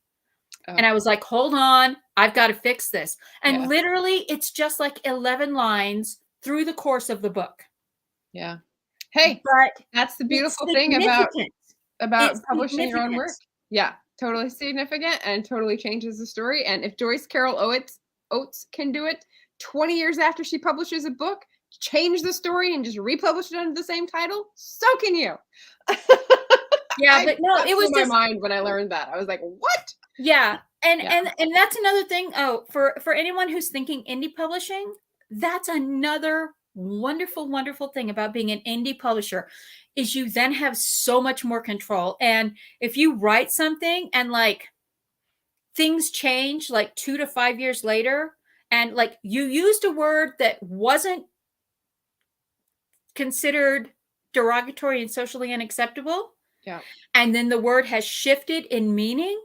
And I was like, hold on, I've got to fix this. And literally it's just like 11 lines through the course of the book. Yeah. Hey, but that's the beautiful thing about publishing your own work. Yeah, totally significant and totally changes the story. And if Joyce Carol Oates can do it 20 years after she publishes a book, change the story and just republish it under the same title, so can you. Yeah, but no, it was in my mind when I learned that. I was like, what? Yeah. And that's another thing. Oh, for anyone who's thinking indie publishing, that's another wonderful thing about being an indie publisher is you then have so much more control. And if you write something and like things change like 2 to 5 years later, and like you used a word that wasn't considered derogatory and socially unacceptable, Yeah. and then the word has shifted in meaning,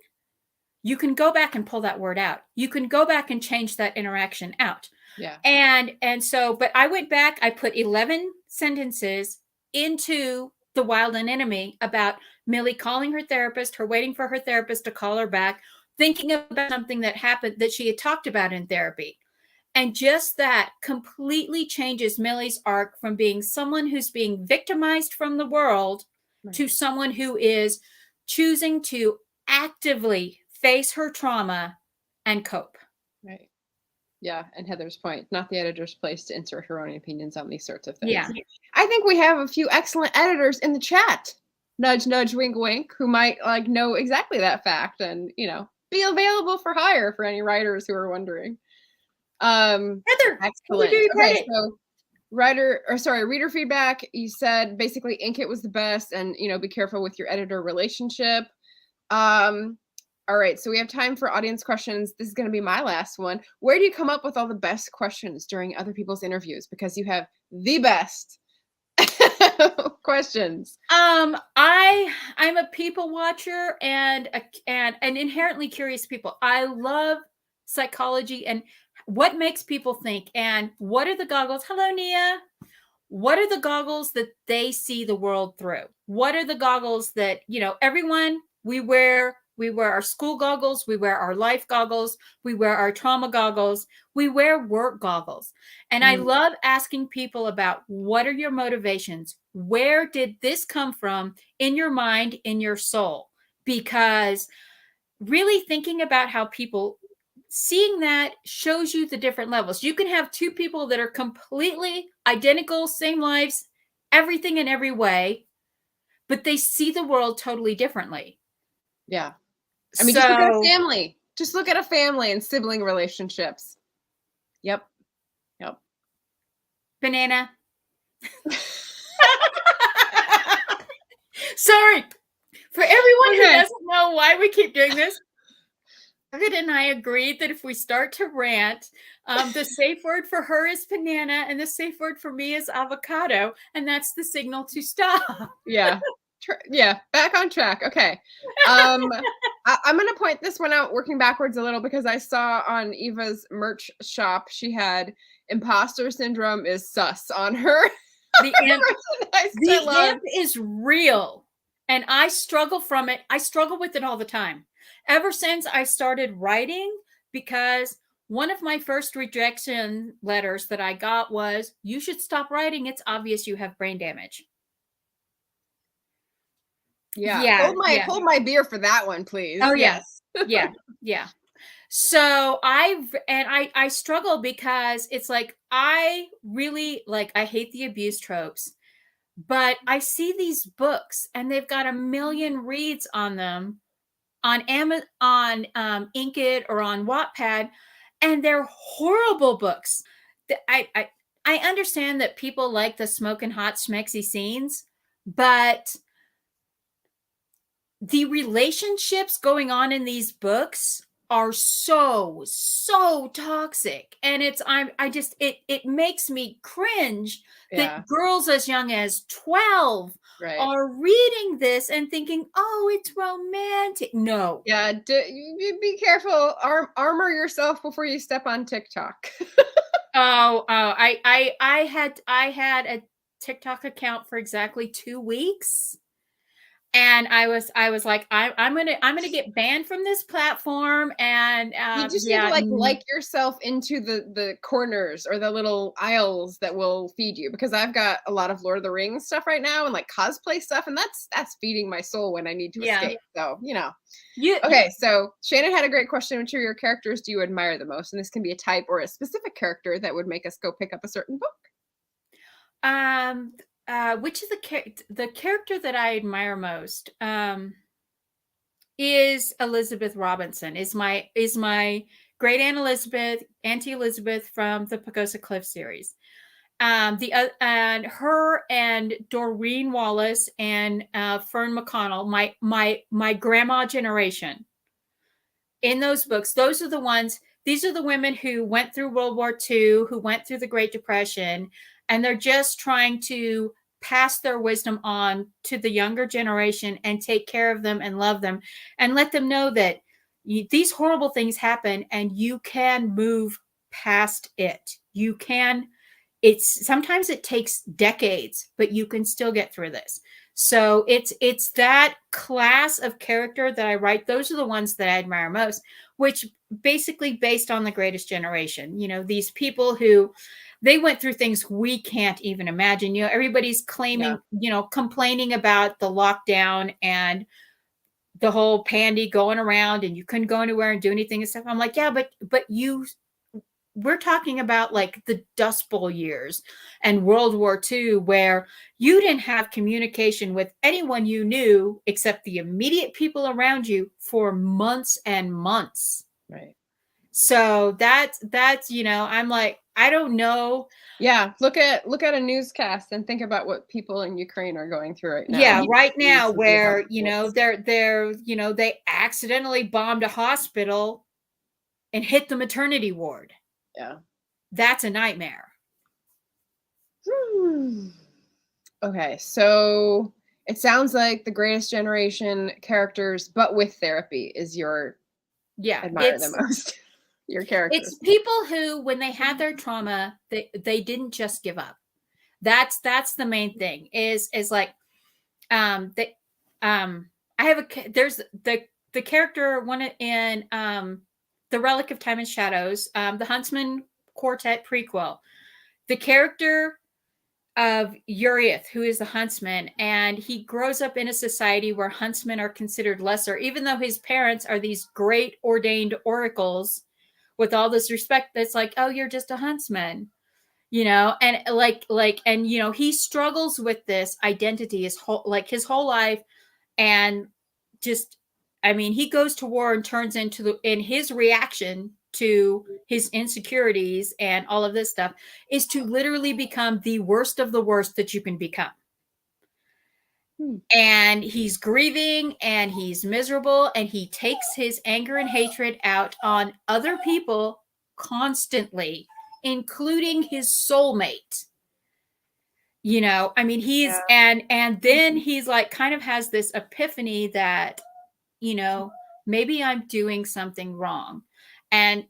you can go back and pull that word out. You can go back and change that interaction out. Yeah. And so, but I went back, I put 11 sentences into The Wild and Enemy about Millie calling her therapist, her waiting for her therapist to call her back, thinking about something that happened that she had talked about in therapy. And just that completely changes Millie's arc from being someone who's being victimized from the world to someone who is choosing to actively face her trauma and cope. Right. Yeah. And Heather's point, not the editor's place to insert her own opinions on these sorts of things. Yeah. I think we have a few excellent editors in the chat. Nudge, nudge, wink, wink, who might like know exactly that fact and, you know, be available for hire for any writers who are wondering. Heather, excellent. Okay, so reader feedback. You said basically ink it was the best, and you know, be careful with your editor relationship. All right, so we have time for audience questions. This is going to be my last one. Where do you come up with all the best questions during other people's interviews? Because you have the best questions. I'm a people watcher and inherently curious people. I love psychology and what makes people think, and what are the goggles? Hello, Nia. What are the goggles that they see the world through? What are the goggles that, you know, everyone, we wear our school goggles, we wear our life goggles, we wear our trauma goggles, we wear work goggles. And I love asking people about what are your motivations? Where did this come from in your mind, in your soul? Because really thinking about how people seeing that shows you the different levels. You can have two people that are completely identical, same lives, everything in every way, but they see the world totally differently. Yeah. I mean, just look at a family. Just look at a family and sibling relationships. Yep. Yep. Banana. Sorry. For everyone who doesn't know why we keep doing this, Margaret and I agreed that if we start to rant, the safe word for her is banana and the safe word for me is avocado, and that's the signal to stop. Yeah. Yeah, back on track. Okay. I'm going to point this one out working backwards a little because I saw on Eva's merch shop, she had Imposter Syndrome is sus on her. The imp is real, and I struggle from it. I struggle with it all the time. Ever since I started writing, because one of my first rejection letters that I got was, you should stop writing. It's obvious you have brain damage. Yeah. Hold my beer for that one, please. Oh, yes. Yeah. So I struggle because it's like, I really I hate the abuse tropes, but I see these books and they've got 1 million reads on them on Amazon, on Inkit or on Wattpad, and they're horrible books. I understand that people like the smoking hot schmexy scenes, but the relationships going on in these books are so toxic, and it makes me cringe that girls as young as 12 are reading this and thinking, oh, it's romantic. No. Yeah, be careful. Armor yourself before you step on TikTok. I had a TikTok account for exactly 2 weeks. And I was like, I'm gonna get banned from this platform, and you just need to like yourself into the corners or the little aisles that will feed you, because I've got a lot of Lord of the Rings stuff right now and like cosplay stuff, and that's feeding my soul when I need to escape. So you know. Okay, so Shannon had a great question. Which of your characters do you admire the most? And this can be a type or a specific character that would make us go pick up a certain book. Which is the character that I admire most is Elizabeth Robinson. Is my great Aunt Elizabeth, Auntie Elizabeth from the Pagosa Cliff series. And her and Doreen Wallace and Fern McConnell, my grandma generation. in those books, those are the ones, these are the women who went through World War II, who went through the Great Depression, and they're just trying to pass their wisdom on to the younger generation and take care of them and love them and let them know that these horrible things happen and you can move past it. You can, sometimes it takes decades, but you can still get through this. So it's that class of character that I write. Those are the ones that I admire most, which basically based on the Greatest Generation, these people who they went through things we can't even imagine. Everybody's claiming, complaining about the lockdown and the whole pandy going around and you couldn't go anywhere and do anything and stuff. I'm like, yeah, but we're talking about like the Dust Bowl years and World War II, where you didn't have communication with anyone you knew except the immediate people around you for months and months. Right. So that's, I'm like, I don't know. Yeah. Look at a newscast and think about what people in Ukraine are going through right now. Yeah. Right now where, they accidentally bombed a hospital and hit the maternity ward. Yeah. That's a nightmare. Okay. So it sounds like the Greatest Generation characters, but with therapy, is your admire the most. Your characters. It's people who, when they had their trauma, they didn't just give up. That's the main thing. Is like, I have there's the character one in The Relic of Time and Shadows, the Huntsman Quartet prequel. The character of Urieth, who is the huntsman, and he grows up in a society where huntsmen are considered lesser, even though his parents are these great ordained oracles with all this respect. That's like, oh, you're just a huntsman, and and he struggles with this identity his whole life. And just, he goes to war and turns into in his reaction to his insecurities and all of this stuff is to literally become the worst of the worst that you can become. And he's grieving and he's miserable and he takes his anger and hatred out on other people constantly, including his soulmate. He's and then he's like kind of has this epiphany that, maybe I'm doing something wrong. And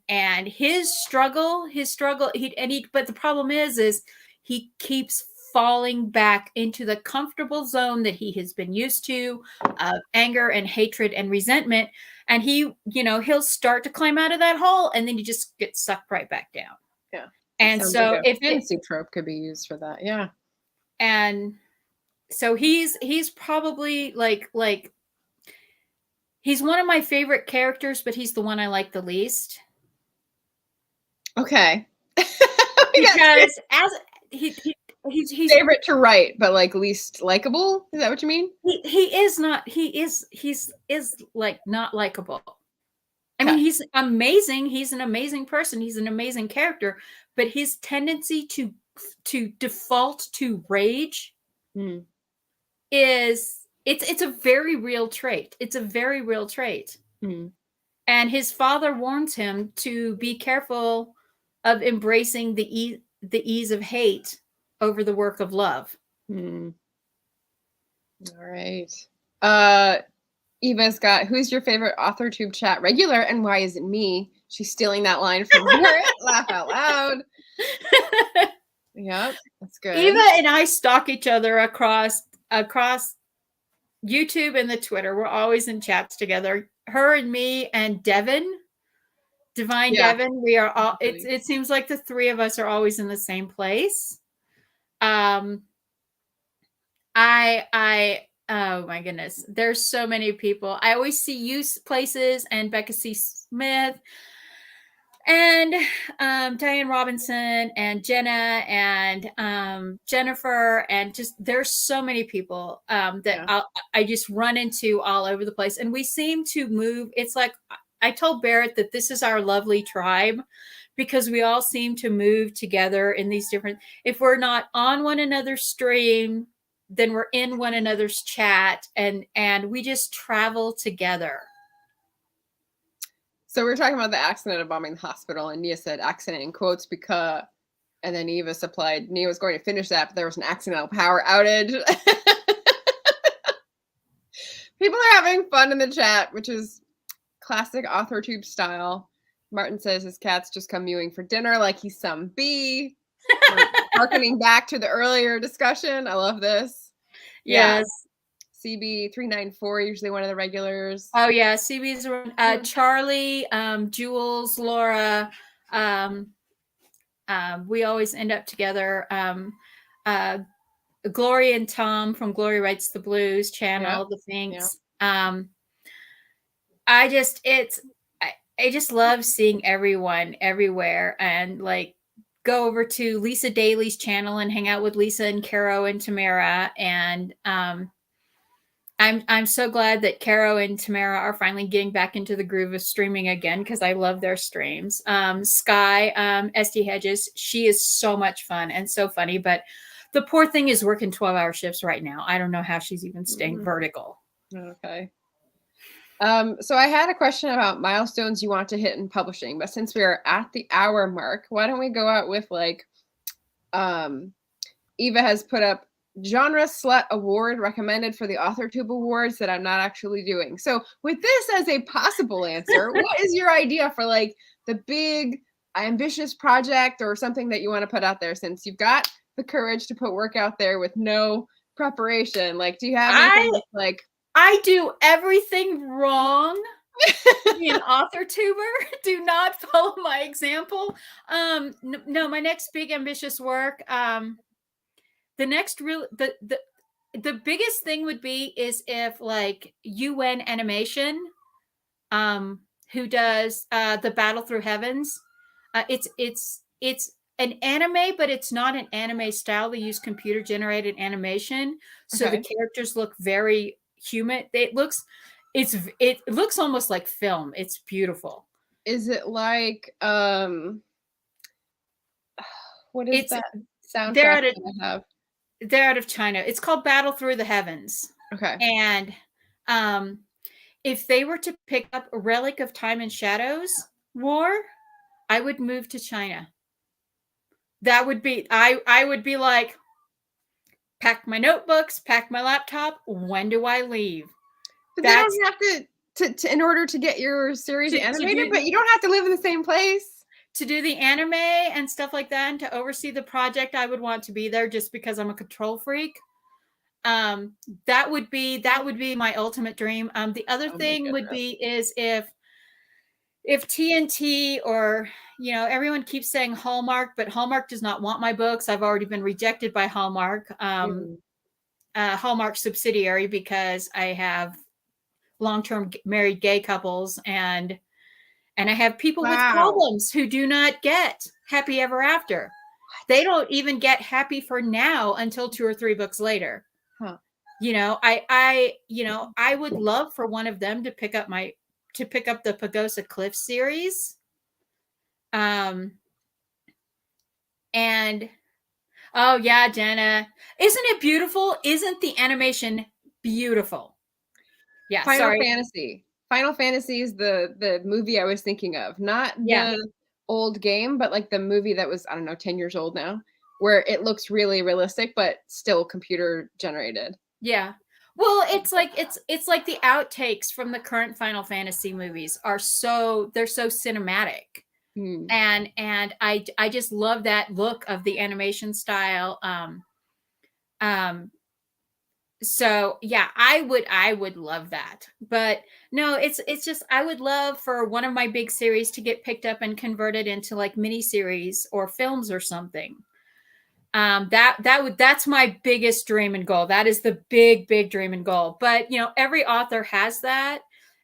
his struggle, but the problem is he keeps falling back into the comfortable zone that he has been used to of anger and hatred and resentment. And he'll start to climb out of that hole and then he just gets sucked right back down. Yeah. And so like if fantasy trope could be used for that. Yeah. And so he's probably like he's one of my favorite characters, but he's the one I like the least. Okay. Because as he's favorite to write, but like least likable. Is that what you mean? He's like not likable. I mean, he's amazing. He's an amazing person. He's an amazing character, but his tendency to default to rage is it's a very real trait. It's a very real trait. And his father warns him to be careful of embracing the ease of hate over the work of love. All right. Eva's got, who's your favorite AuthorTube chat regular and why is it me? She's stealing that line from Garrett. Laugh out loud. Yep, that's good. Eva and I stalk each other across YouTube and the Twitter. We're always in chats together. Her and me and Devin, Divine Devin. We are all. It seems like the three of us are always in the same place. Oh my goodness, there's so many people. I always see you places and Becca C. Smith and Diane Robinson and Jenna and Jennifer, and just there's so many people that I just run into all over the place, and we seem to move. It's like I told Barrett that this is our lovely tribe because we all seem to move together in these different. If we're not on one another's stream, then we're in one another's chat, and we just travel together. So we were talking about the accident of bombing the hospital, and Nia said accident in quotes because, and then Eva supplied Nia was going to finish that, but there was an accidental power outage. People are having fun in the chat, which is classic AuthorTube style. Martin says his cat's just come mewing for dinner like he's some bee. Harkening back to the earlier discussion. I love this. Yes. CB394, usually one of the regulars. Oh yeah, CB's Charlie, Jules, Laura. We always end up together. Glory and Tom from Glory Writes the Blues channel, the Finks. I just love seeing everyone everywhere, and like go over to Lisa Daly's channel and hang out with Lisa and Caro and Tamara. And I'm so glad that Caro and Tamara are finally getting back into the groove of streaming again, because I love their streams. Sky, SD Hedges, she is so much fun and so funny, but the poor thing is working 12-hour shifts right now. I don't know how she's even staying vertical. Okay. So I had a question about milestones you want to hit in publishing, but since we are at the hour mark, why don't we go out with like, Eva has put up genre slut award recommended for the AuthorTube awards that I'm not actually doing. So with this as a possible answer, what is your idea for like the big ambitious project or something that you want to put out there, since you've got the courage to put work out there with no preparation? Like, do you have anything like, I do everything wrong to be an author tuber. Do not follow my example. No, my next big ambitious work, the next real the biggest thing would be is if like UN Animation, who does the Battle Through Heavens, it's an anime, but it's not an anime style. They use computer generated animation, so the characters look very human. It looks almost like film. It's beautiful. Is it like what is that soundtrack that I have? They're out of China. It's called Battle Through the Heavens. Okay. And if they were to pick up a Relic of Time and Shadows War, I would move to China. That would be, I would be like, pack my notebooks, pack my laptop. When do I leave? But they don't have to in order to get your series animated, but you don't have to live in the same place. To do the anime and stuff like that, and to oversee the project, I would want to be there just because I'm a control freak. That would be my ultimate dream. The other thing would be is if TNT, or everyone keeps saying Hallmark, but Hallmark does not want my books. I've already been rejected by Hallmark, Hallmark subsidiary, because I have long-term married gay couples, and I have people with problems who do not get happy ever after. They don't even get happy for now until 2 or 3 books later. Huh. I would love for one of them to pick up the Pagosa Cliff series. And oh yeah, Jenna, isn't it beautiful? Isn't the animation beautiful? Yeah. Final Fantasy is the movie I was thinking of, not the old game, but like the movie that was, I don't know, 10 years old now, where it looks really realistic, but still computer generated. Yeah. Well, it's like the outtakes from the current Final Fantasy movies they're so cinematic. And I just love that look of the animation style. So yeah, I would love that. But no, it's just, I would love for one of my big series to get picked up and converted into like mini series or films or something. That's my biggest dream and goal. That is the big dream and goal. But every author has that.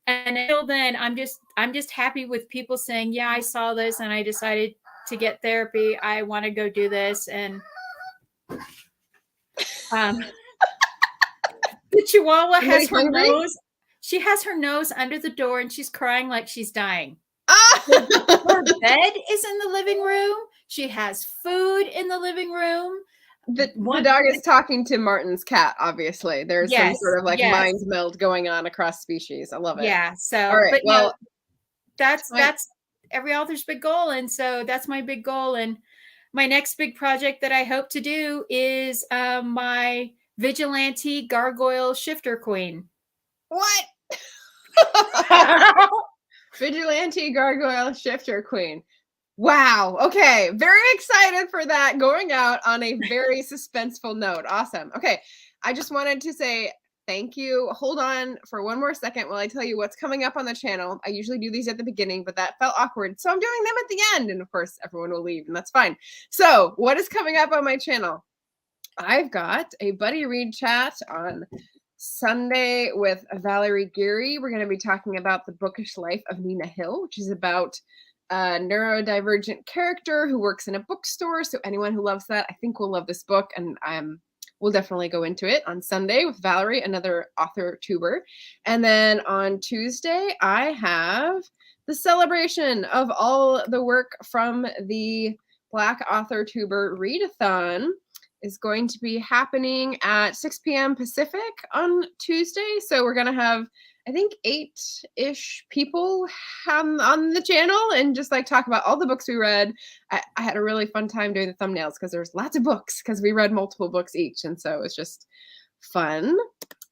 And until then, I'm just happy with people saying, yeah, I saw this and I decided to get therapy. I want to go do this. And the Chihuahua has her nose. She has her nose under the door and she's crying like she's dying. Her bed is in the living room. She has food in the living room. The dog is talking to Martin's cat, obviously. There's some sort of like mind meld going on across species. I love it. Yeah. So, all right, that's every author's big goal. And so that's my big goal. And my next big project that I hope to do is my vigilante gargoyle shifter queen. What? Vigilante gargoyle shifter queen. Wow. Okay. Very excited for that, going out on a very suspenseful note. Awesome. Okay. I just wanted to say thank you. Hold on for one more second while I tell you what's coming up on the channel. I usually do these at the beginning, but that felt awkward. So I'm doing them at the end. And of course, everyone will leave, and that's fine. So what is coming up on my channel? I've got a buddy read chat on Sunday with Valerie Geary. We're going to be talking about The Bookish Life of Nina Hill, which is about a neurodivergent character who works in a bookstore. So anyone who loves that, I think will love this book. And we'll definitely go into it on Sunday with Valerie, another author tuber. And then on Tuesday, I have the celebration of all the work from the Black Author Tuber Readathon is going to be happening at 6 p.m. Pacific on Tuesday. So we're going to have, I think, 8-ish people on the channel and just like talk about all the books we read. I had a really fun time doing the thumbnails because there's lots of books because we read multiple books each. And so it was just fun.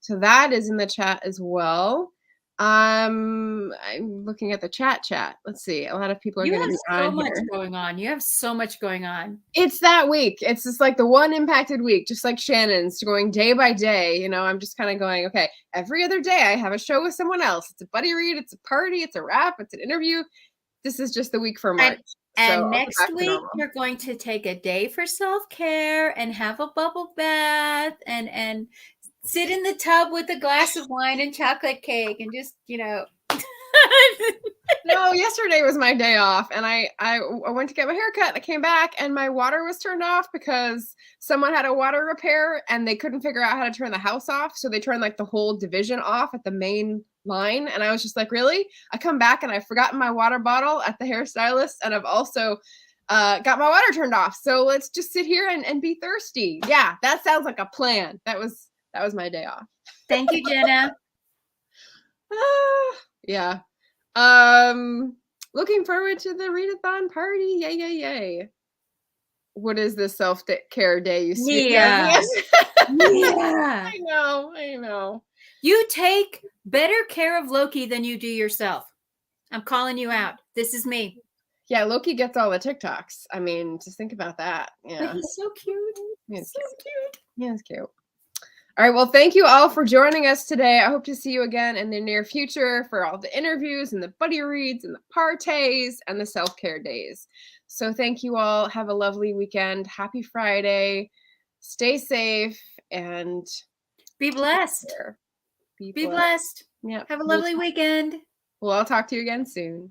So that is in the chat as well. I'm looking at the chat. Let's see. A lot of people are going to be on here. You have so much going on. You have so much going on. It's that week. It's just like the one impacted week, just like Shannon's, going day by day. You know, I'm just kind of going, okay, every other day I have a show with someone else. It's a buddy read, it's a party, it's a wrap, it's an interview. This is just the week for March. And so next week, you're going to take a day for self-care and have a bubble bath and sit in the tub with a glass of wine and chocolate cake and just, you know. No, yesterday was my day off, and I went to get my haircut. I came back and my water was turned off because someone had a water repair and they couldn't figure out how to turn the house off. So they turned like the whole division off at the main line. And I was just like, really? I come back and I've forgotten my water bottle at the hairstylist, and I've also got my water turned off. So let's just sit here and be thirsty. Yeah, that sounds like a plan. That was my day off. Thank you, Jenna. Yeah. Looking forward to the readathon party. Yay. What is the self-care day you speak of? Yeah. I know. You take better care of Loki than you do yourself. I'm calling you out. This is me. Yeah, Loki gets all the TikToks. I mean, just think about that. Yeah. But he's so cute. He's so cute. Yeah, he's cute. All right. Well, thank you all for joining us today. I hope to see you again in the near future for all the interviews and the buddy reads and the parties and the self-care days. So thank you all. Have a lovely weekend. Happy Friday. Stay safe and be blessed. Be blessed. Yeah. Have a lovely weekend. Well, I'll talk to you again soon.